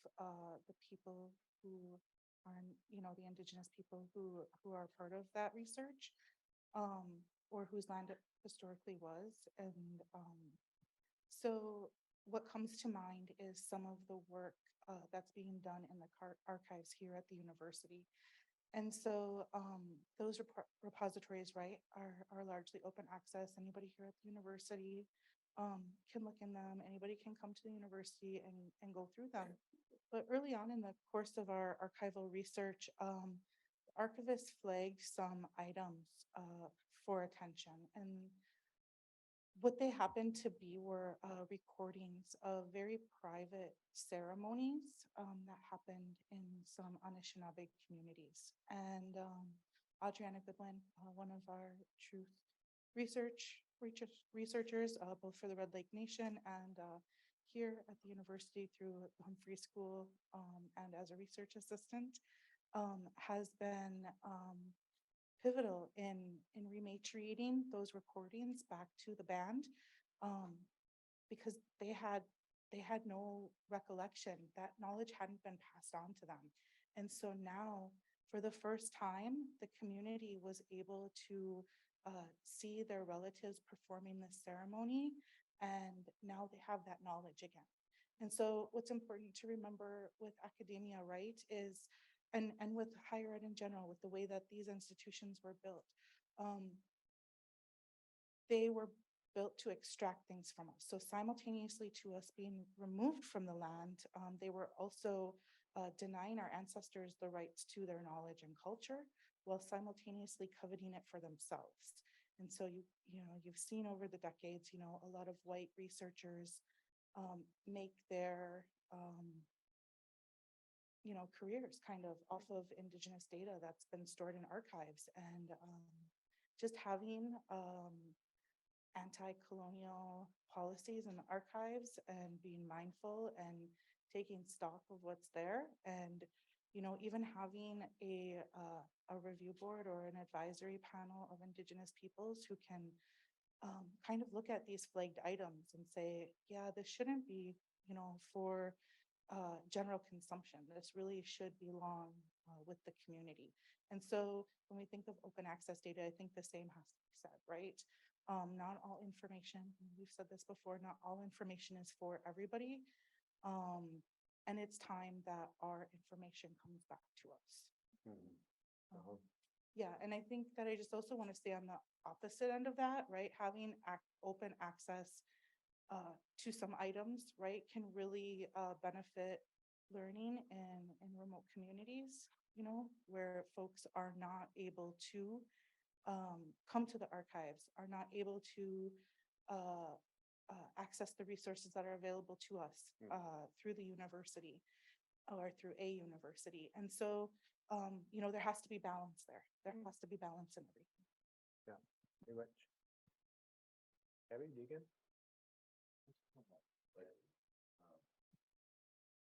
the people who are, the Indigenous people who are part of that research, or whose land it historically was. And so what comes to mind is some of the work that's being done in the archives here at the university. And so those repositories, right, are largely open access. Anybody here at the university can look in them. Anybody can come to the university and go through them. But early on in the course of our archival research, the archivist flagged some items for attention. And what they happened to be were recordings of very private ceremonies that happened in some Anishinaabe communities. And Adriana Goodwin, one of our truth researchers, both for the Red Lake Nation and here at the university through the Humphrey School and as a research assistant, has been pivotal in rematriating those recordings back to the band, because they had no recollection. That knowledge hadn't been passed on to them. And so now, for the first time, the community was able to see their relatives performing this ceremony, and now they have that knowledge again. And so what's important to remember with academia, right, is and with higher ed in general, with the way that these institutions were built, they were built to extract things from us. So simultaneously to us being removed from the land, they were also denying our ancestors the rights to their knowledge and culture, while simultaneously coveting it for themselves. And so you've seen over the decades, a lot of white researchers make their careers kind of off of Indigenous data that's been stored in archives, and just having anti-colonial policies in the archives and being mindful and taking stock of what's there, and even having a review board or an advisory panel of Indigenous peoples who can kind of look at these flagged items and say, yeah, this shouldn't be for general consumption. This really should belong with the community. And so when we think of open access data, I think the same has to be said, right? Not all information, we've said this before, not all information is for everybody. And it's time that our information comes back to us. Yeah, and I think that I just also want to stay on the opposite end of that, right? Having open access to some items, right, can really benefit learning in remote communities, where folks are not able to come to the archives, are not able to access the resources that are available to us through the university or through a university. And so, there has to be balance there. There has to be balance in everything. Yeah, pretty much. Gabby, Deacon?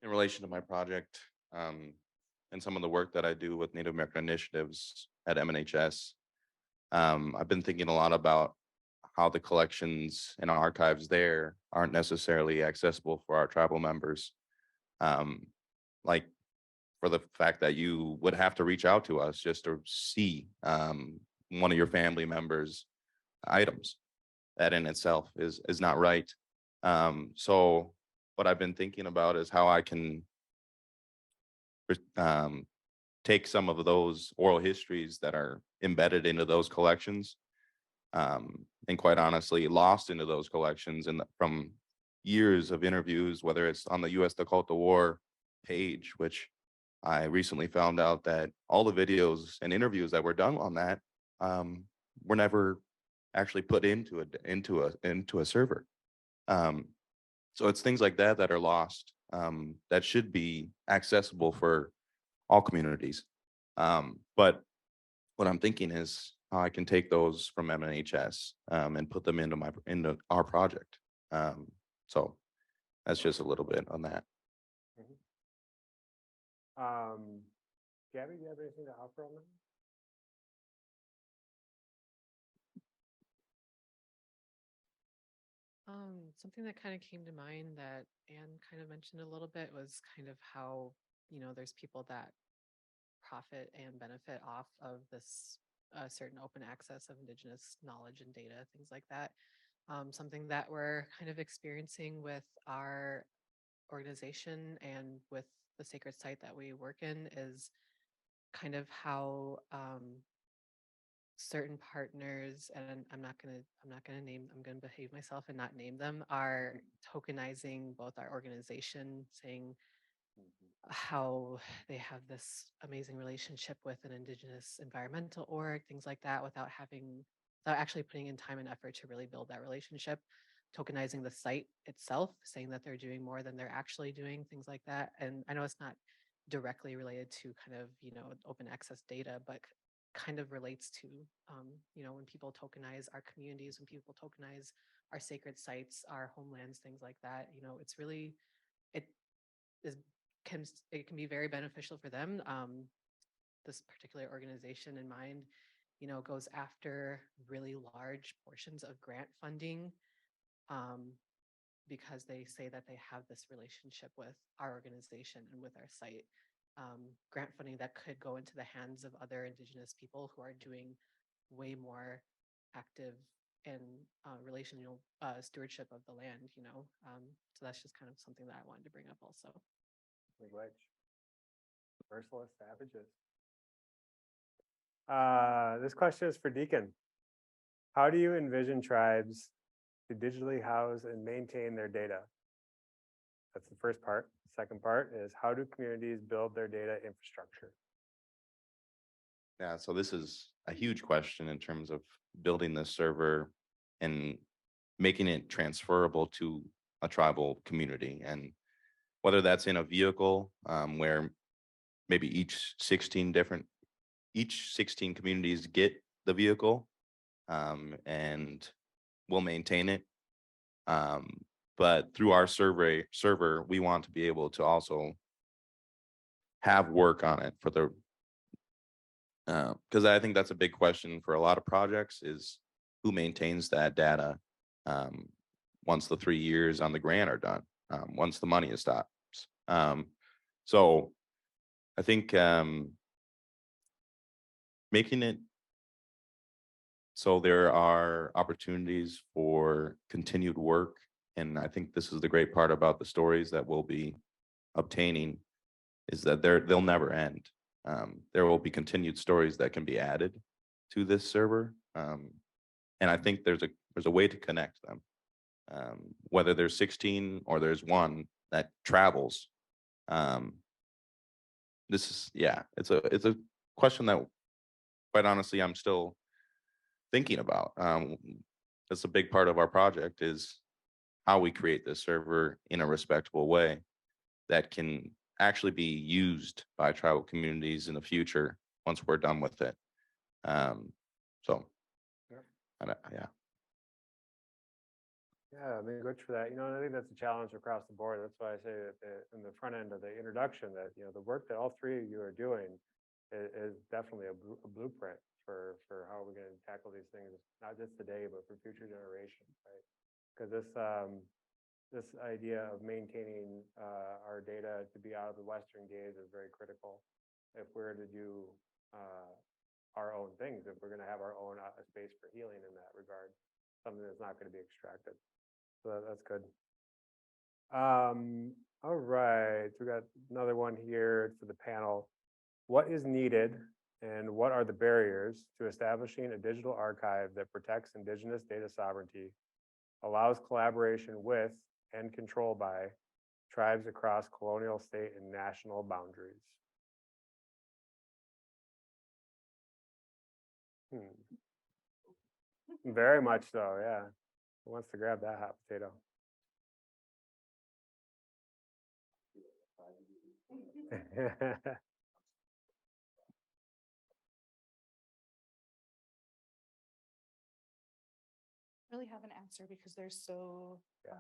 In relation to my project, and some of the work that I do with Native American initiatives at MNHS, I've been thinking a lot about how the collections and archives there aren't necessarily accessible for our tribal members. Like for the fact that you would have to reach out to us just to see one of your family members' items. That in itself is not right. So what I've been thinking about is how I can take some of those oral histories that are embedded into those collections, and quite honestly lost into those collections and from years of interviews, whether it's on the U.S. Dakota War page, which I recently found out that all the videos and interviews that were done on that were never actually put into a server. So it's things like that that are lost, that should be accessible for all communities. But what I'm thinking is how I can take those from MNHS and put them into our project. So that's just a little bit on that. Gabby, do you have anything to offer on that? Something that kind of came to mind that Anne kind of mentioned a little bit was kind of how, there's people that profit and benefit off of this certain open access of Indigenous knowledge and data, things like that. Something that we're kind of experiencing with our organization and with the sacred site that we work in is kind of how certain partners, and I'm not gonna behave myself and not name them, are tokenizing both our organization, saying how they have this amazing relationship with an Indigenous environmental org, things like that, without actually putting in time and effort to really build that relationship, tokenizing the site itself, saying that they're doing more than they're actually doing, things like that. And I know it's not directly related to kind of, open access data, but kind of relates to, when people tokenize our communities, when people tokenize our sacred sites, our homelands, things like that, it's really, it can be very beneficial for them. This particular organization in mind, goes after really large portions of grant funding, because they say that they have this relationship with our organization and with our site. Grant funding that could go into the hands of other Indigenous people who are doing way more active and relational stewardship of the land, so that's just kind of something that I wanted to bring up also. Merciless savages. This question is for Deacon. How do you envision tribes to digitally house and maintain their data? That's the first part. Second part is how do communities build their data infrastructure? Yeah, so this is a huge question in terms of building this server and making it transferable to a tribal community. And whether that's in a vehicle where maybe each 16 communities get the vehicle and we'll maintain it. But through our server, we want to be able to also have work on it for the because I think that's a big question for a lot of projects is who maintains that data once the 3 years on the grant are done, once the money is stopped. So I think making it so there are opportunities for continued work. And I think this is the great part about the stories that we'll be obtaining is that they'll never end. There will be continued stories that can be added to this server. And I think there's a way to connect them. Whether there's 16 or there's one that travels. This is, yeah, it's a question that quite honestly, I'm still thinking about. That's a big part of our project is how we create this server in a respectable way that can actually be used by tribal communities in the future once we're done with it. So, yeah. Yeah, I mean, good for that. You know, and I think that's a challenge across the board. That's why I say that in the front end of the introduction that, you know, the work that all three of you are doing is definitely a blueprint for how we're going to tackle these things, not just today, but for future generations, right? Because this idea of maintaining our data to be out of the Western gaze is very critical. If we're to do our own things, if we're going to have our own space for healing in that regard, something that's not going to be extracted. So that's good. All right, we got another one here for the panel. What is needed and what are the barriers to establishing a digital archive that protects Indigenous data sovereignty, allows collaboration with and control by tribes across colonial, state, and national boundaries? Very much so, yeah. Who wants to grab that hot potato? Really have an answer because there's so Yeah.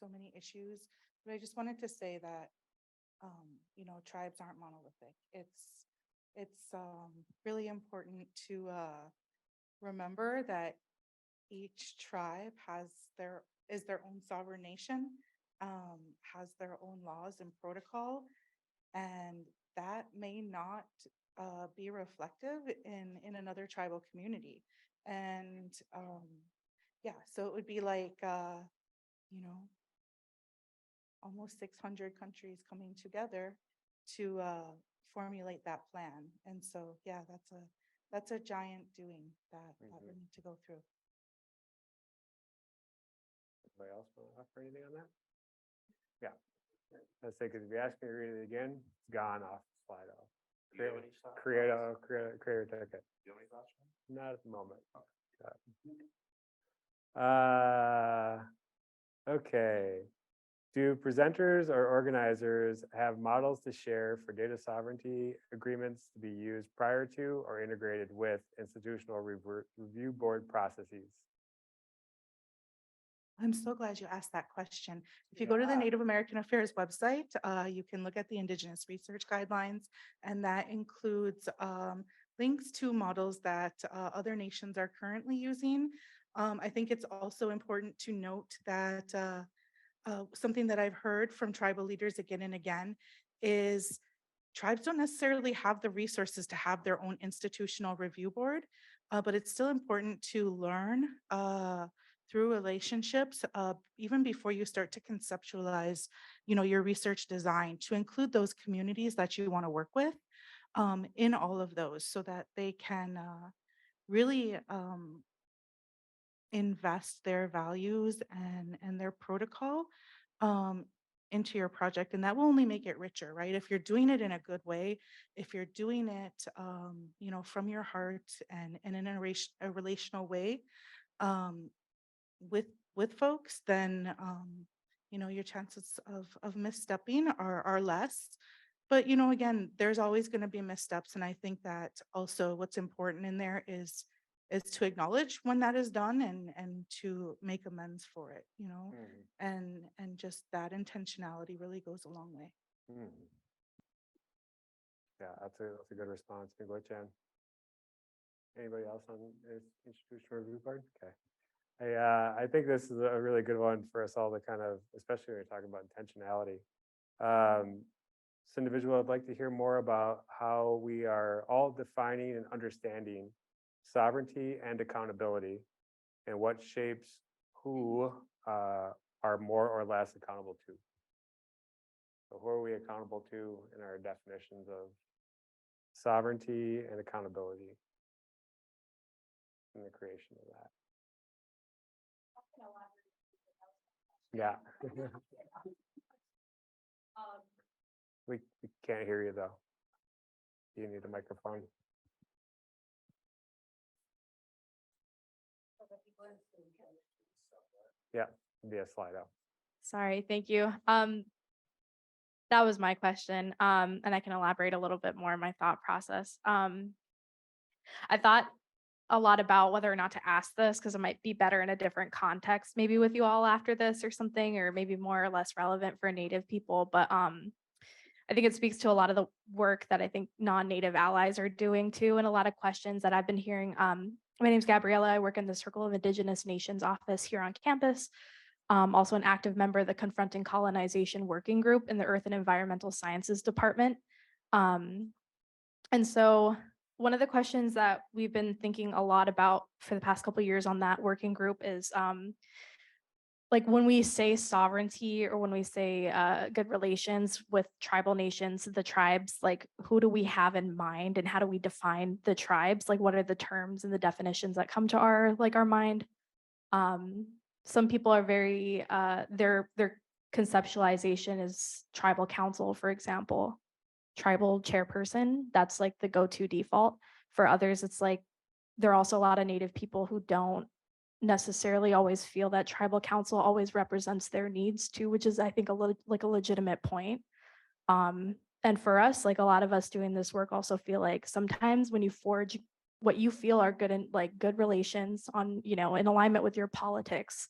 so many issues. But I just wanted to say that you know, tribes aren't monolithic. It's really important to remember that each tribe is their own sovereign nation, has their own laws and protocol, and that may not be reflective in another tribal community. And yeah, so it would be like you know, almost 600 countries coming together to formulate that plan. And so yeah, that's a giant doing that we need to go through. Anybody else want to offer anything on that? Yeah. Let's say, because if you ask me to read it again, it's gone off the slide off. Create a ticket. Not at the moment. Okay. Do presenters or organizers have models to share for data sovereignty agreements to be used prior to or integrated with institutional review board processes? I'm so glad you asked that question. If you go to the Native American Affairs website, you can look at the Indigenous Research Guidelines, and that includes links to models that other nations are currently using. I think it's also important to note that something that I've heard from tribal leaders again and again is tribes don't necessarily have the resources to have their own institutional review board, but it's still important to learn through relationships, even before you start to conceptualize, you know, your research design, to include those communities that you want to work with in all of those, so that they can really invest their values and their protocol um, into your project, and that will only make it richer, right? If you're doing it in a good way, if you're doing it, from your heart and in a relational way um, with folks, then your chances of misstepping are less. But again, there's always going to be missteps, and I think that also what's important in there is to acknowledge when that is done and to make amends for it, and just that intentionality really goes a long way. Yeah, that's a good response. Chan. Anybody else on this institutional review part? Okay. I think this is a really good one for us all to kind of, especially when you're talking about intentionality. This individual, I'd like to hear more about how we are all defining and understanding sovereignty and accountability, and what shapes who are more or less accountable to. So who are we accountable to in our definitions of sovereignty and accountability in the creation of that? Yeah. We can't hear you though. You need a microphone. Yeah, be a slide out. Sorry, thank you. That was my question. And I can elaborate a little bit more on my thought process. I thought a lot about whether or not to ask this because it might be better in a different context, maybe with you all after this or something, or maybe more or less relevant for Native people. But I think it speaks to a lot of the work that I think non-Native allies are doing too, and a lot of questions that I've been hearing. My name is Gabriella. I work in the Circle of Indigenous Nations office here on campus. Also an active member of the Confronting Colonization Working Group in the Earth and Environmental Sciences Department. And so one of the questions that we've been thinking a lot about for the past couple of years on that working group is like when we say sovereignty or when we say good relations with tribal nations, the tribes, like who do we have in mind and how do we define the tribes? Like what are the terms and the definitions that come to our mind? Some people are very their conceptualization is tribal council, for example, tribal chairperson. That's like the go-to default. For others, it's like there are also a lot of Native people who don't necessarily always feel that tribal council always represents their needs too, which is I think a legitimate point. And for us, like a lot of us doing this work also feel like sometimes when you forge what you feel are good and like good relations on, in alignment with your politics,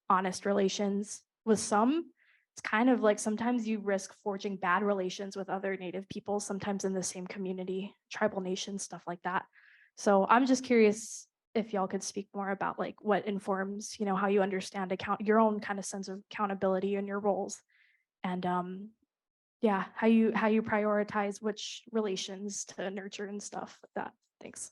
honest relations with some, it's kind of like sometimes you risk forging bad relations with other Native people, sometimes in the same community, tribal nations, stuff like that. So I'm just curious if y'all could speak more about like what informs, how you understand your own kind of sense of accountability in your roles, and yeah, how you prioritize which relations to nurture and stuff like that. Thanks.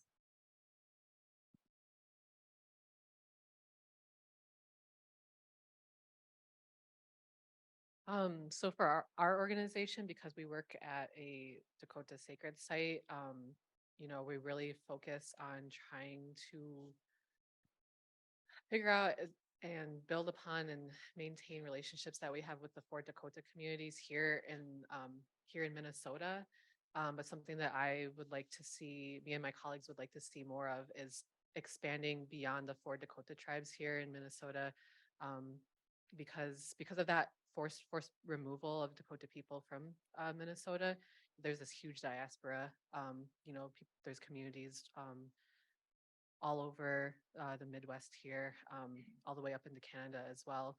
So for our organization, because we work at a Dakota sacred site, we really focus on trying to figure out and build upon and maintain relationships that we have with the 4 Dakota communities here in Minnesota. But something that I would like to see, me and my colleagues would like to see more of, is expanding beyond the 4 Dakota tribes here in Minnesota, because of that forced removal of Dakota people from Minnesota. There's this huge diaspora. There's communities all over the Midwest here, all the way up into Canada as well.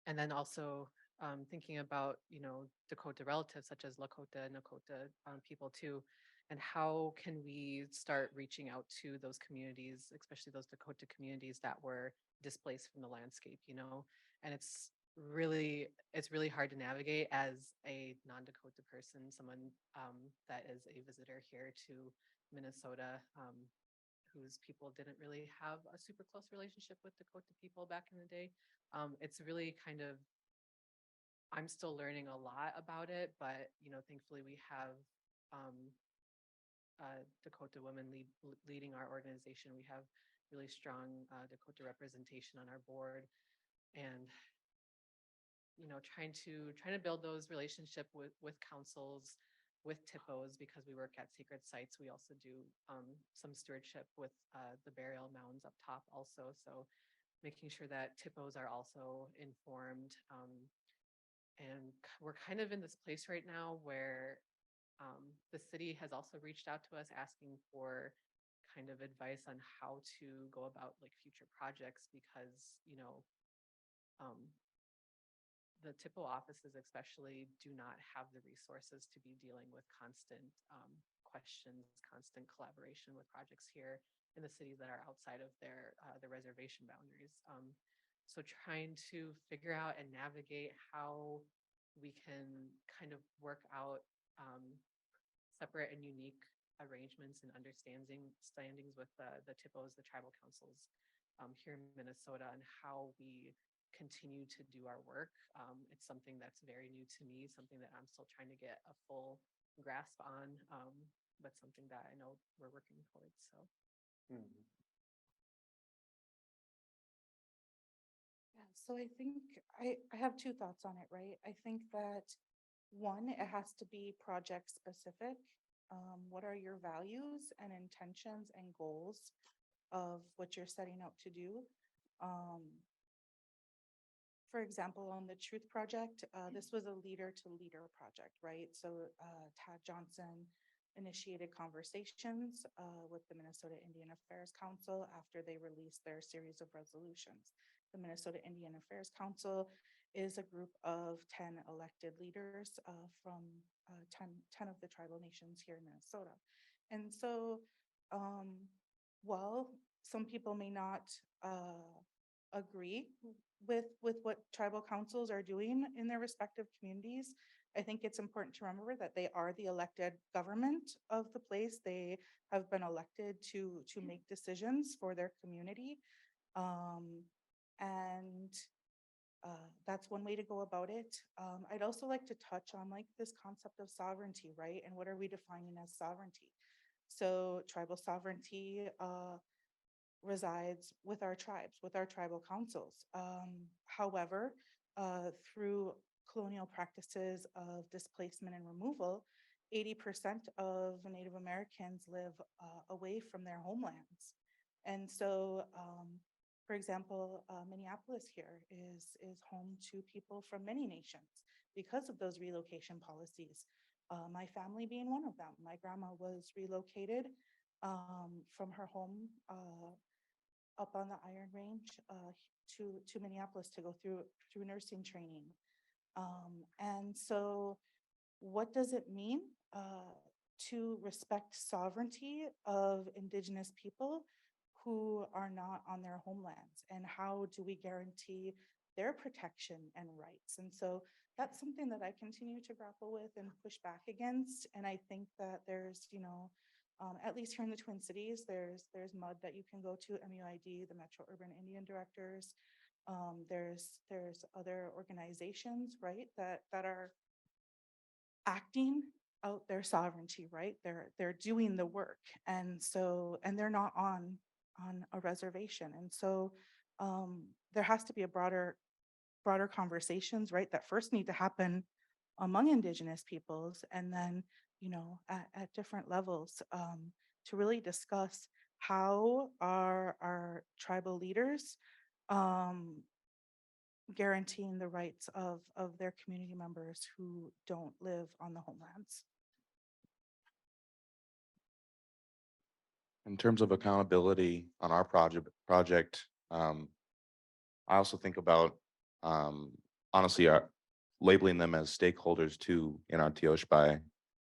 And then also thinking about, Dakota relatives such as Lakota and Nakota people too, and how can we start reaching out to those communities, especially those Dakota communities that were displaced from the landscape, and it's really hard to navigate as a non-Dakota person, someone that is a visitor here to Minnesota, whose people didn't really have a super close relationship with Dakota people back in the day. It's really kind of, I'm still learning a lot about it, but thankfully we have Dakota women leading our organization. We have really strong Dakota representation on our board, and trying to build those relationship with councils, with TIPOs, because we work at sacred sites. We also do some stewardship with the burial mounds up top also. So making sure that TIPOs are also informed. And we're kind of in this place right now where the city has also reached out to us asking for kind of advice on how to go about like future projects, because the TIPO offices especially do not have the resources to be dealing with constant questions, constant collaboration with projects here in the cities that are outside of the reservation boundaries. So trying to figure out and navigate how we can kind of work out separate and unique arrangements and standings with the TIPOs, the tribal councils here in Minnesota, and how we continue to do our work. It's something that's very new to me, something that I'm still trying to get a full grasp on, but something that I know we're working towards. So. Yeah, so I think I have two thoughts on it, right? I think that one, it has to be project specific. What are your values and intentions and goals of what you're setting out to do? For example, on the Truth Project, this was a leader to leader project, right? So Tad Johnson initiated conversations with the Minnesota Indian Affairs Council after they released their series of resolutions. The Minnesota Indian Affairs Council is a group of 10 elected leaders from 10 of the tribal nations here in Minnesota. And so while some people may not agree with what tribal councils are doing in their respective communities, I think it's important to remember that they are the elected government of the place. They have been elected to make decisions for their community. And that's one way to go about it. I'd also like to touch on like this concept of sovereignty, right? And what are we defining as sovereignty? So tribal sovereignty resides with our tribes, with our tribal councils. However, through colonial practices of displacement and removal, 80% of Native Americans live away from their homelands. And so, for example, Minneapolis here is home to people from many nations because of those relocation policies. My family being one of them. My grandma was relocated from her home up on the Iron Range to Minneapolis to go through nursing training. And so what does it mean to respect sovereignty of Indigenous people who are not on their homelands? And how do we guarantee their protection and rights? And so that's something that I continue to grapple with and push back against. And I think that there's, at least here in the Twin Cities, there's MUD that you can go to, MUID, the Metro Urban Indian Directors. There's other organizations, right, that are acting out their sovereignty, right? They're doing the work, and they're not on a reservation, and so there has to be a broader conversations, right, that first need to happen among Indigenous peoples, and then at different levels to really discuss how our tribal leaders guaranteeing the rights of their community members who don't live on the homelands. In terms of accountability on our project, I also think about honestly labeling them as stakeholders too in our Tioshbai,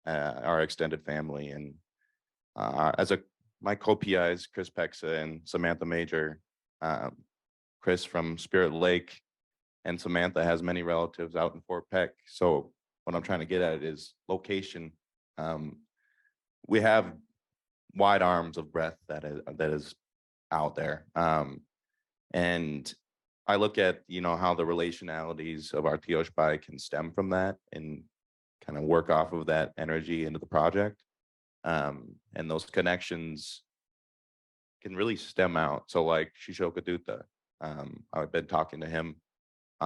our extended family, and my co-PIs, Chris Pexa and Samantha Major. Chris from Spirit Lake, and Samantha has many relatives out in Fort Peck. So what I'm trying to get at is location. We have wide arms of breadth that is out there. And I look at, how the relationalities of our Tioshbai can stem from that and kind of work off of that energy into the project. And those connections can really stem out. So like Shishoka Dutta, I've been talking to him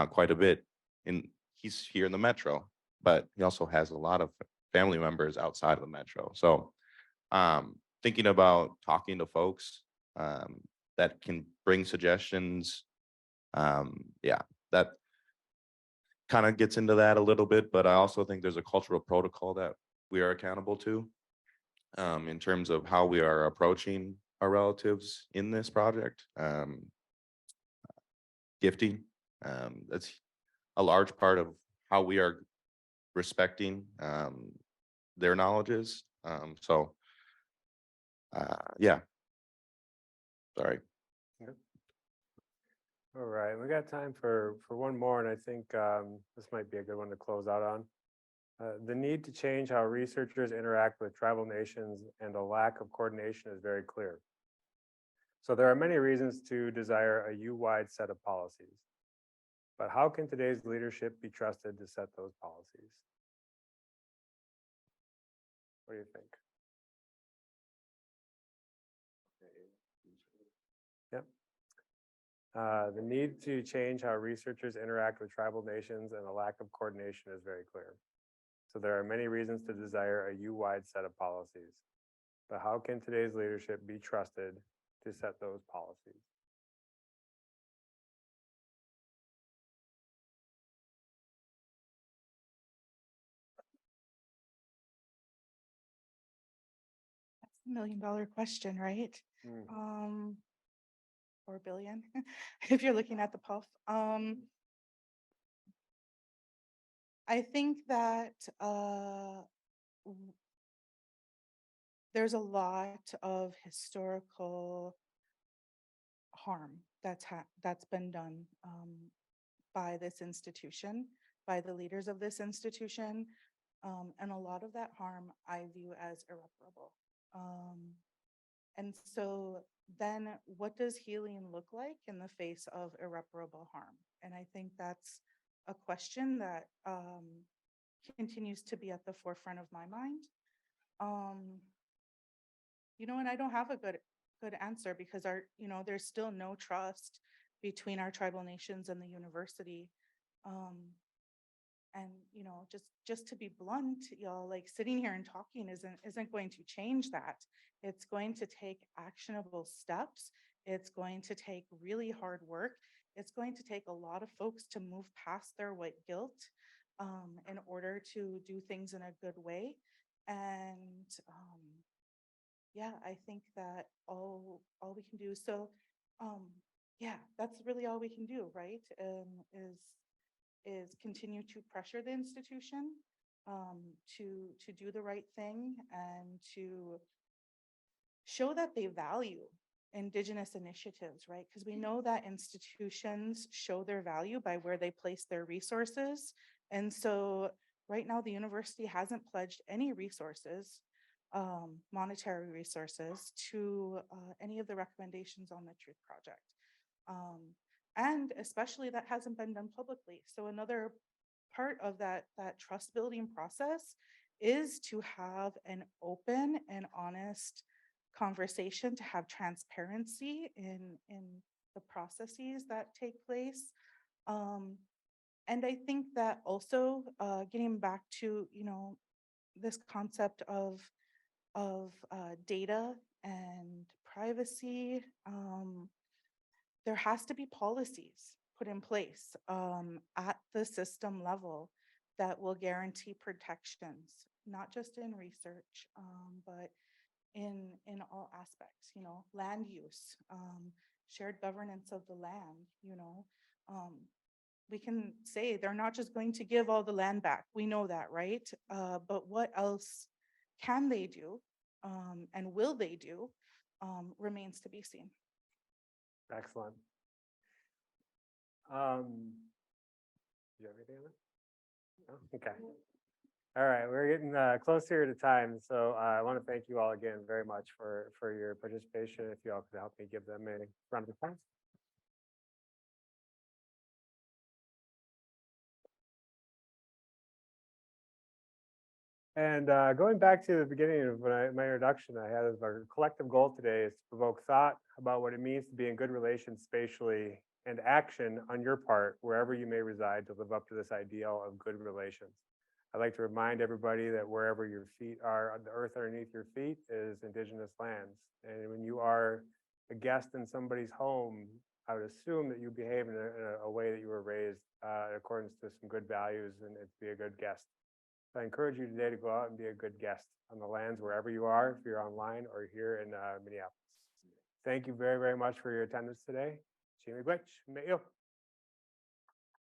quite a bit, and he's here in the metro, but he also has a lot of family members outside of the metro. So thinking about talking to folks that can bring suggestions, yeah, that kind of gets into that a little bit, but I also think there's a cultural protocol that we are accountable to in terms of how we are approaching our relatives in this project. Gifting, that's a large part of how we are respecting their knowledges. Yeah, sorry. All right, we got time for one more, and I think this might be a good one to close out on. The need to change how researchers interact with tribal nations and a lack of coordination is very clear. So there are many reasons to desire a U-wide set of policies. But how can today's leadership be trusted to set those policies? What do you think? Yep. The need to change how researchers interact with tribal nations and a lack of coordination is very clear. So there are many reasons to desire a U-wide set of policies. But how can today's leadership be trusted to set those policies? That's the $1 million question, right? Mm. 4 billion, if you're looking at the PUF. I think that there's a lot of historical harm that's been done by this institution, by the leaders of this institution, and a lot of that harm I view as irreparable. And so then what does healing look like in the face of irreparable harm? And I think that's a question that continues to be at the forefront of my mind. And I don't have a good answer because there's still no trust between our tribal nations and the university. And just to be blunt, y'all, like sitting here and talking isn't going to change that. It's going to take actionable steps. It's going to take really hard work. It's going to take a lot of folks to move past their white guilt in order to do things in a good way. And I think that all we can do. So that's really all we can do, right? Is continue to pressure the institution to do the right thing and to show that they value Indigenous initiatives, right? Because we know that institutions show their value by where they place their resources. And so right now the university hasn't pledged any resources, monetary resources, to any of the recommendations on the Truth Project. And especially that hasn't been done publicly. So another part of that trust building process is to have an open and honest conversation, to have transparency in the processes that take place. And I think that also getting back to this concept of data and privacy, there has to be policies put in place at the system level that will guarantee protections, not just in research, but in all aspects, land use, shared governance of the land, we can say they're not just going to give all the land back. We know that, right? But what else can they do and will they do remains to be seen. Excellent. Do you have anything on that? No? Okay. All right, we're getting close here to time, so I want to thank you all again very much for your participation. If you all could help me give them a round of applause. And going back to the beginning of my introduction, I had as our collective goal today is to provoke thought about what it means to be in good relations spatially and action on your part, wherever you may reside, to live up to this ideal of good relations. I'd like to remind everybody that wherever your feet are, the earth underneath your feet is Indigenous lands. And when you are a guest in somebody's home, I would assume that you behave in a way that you were raised in accordance to some good values and to be a good guest. So I encourage you today to go out and be a good guest on the lands wherever you are, if you're online or here in Minneapolis. Thank you very, very much for your attendance today. Chimigwech, Mayo.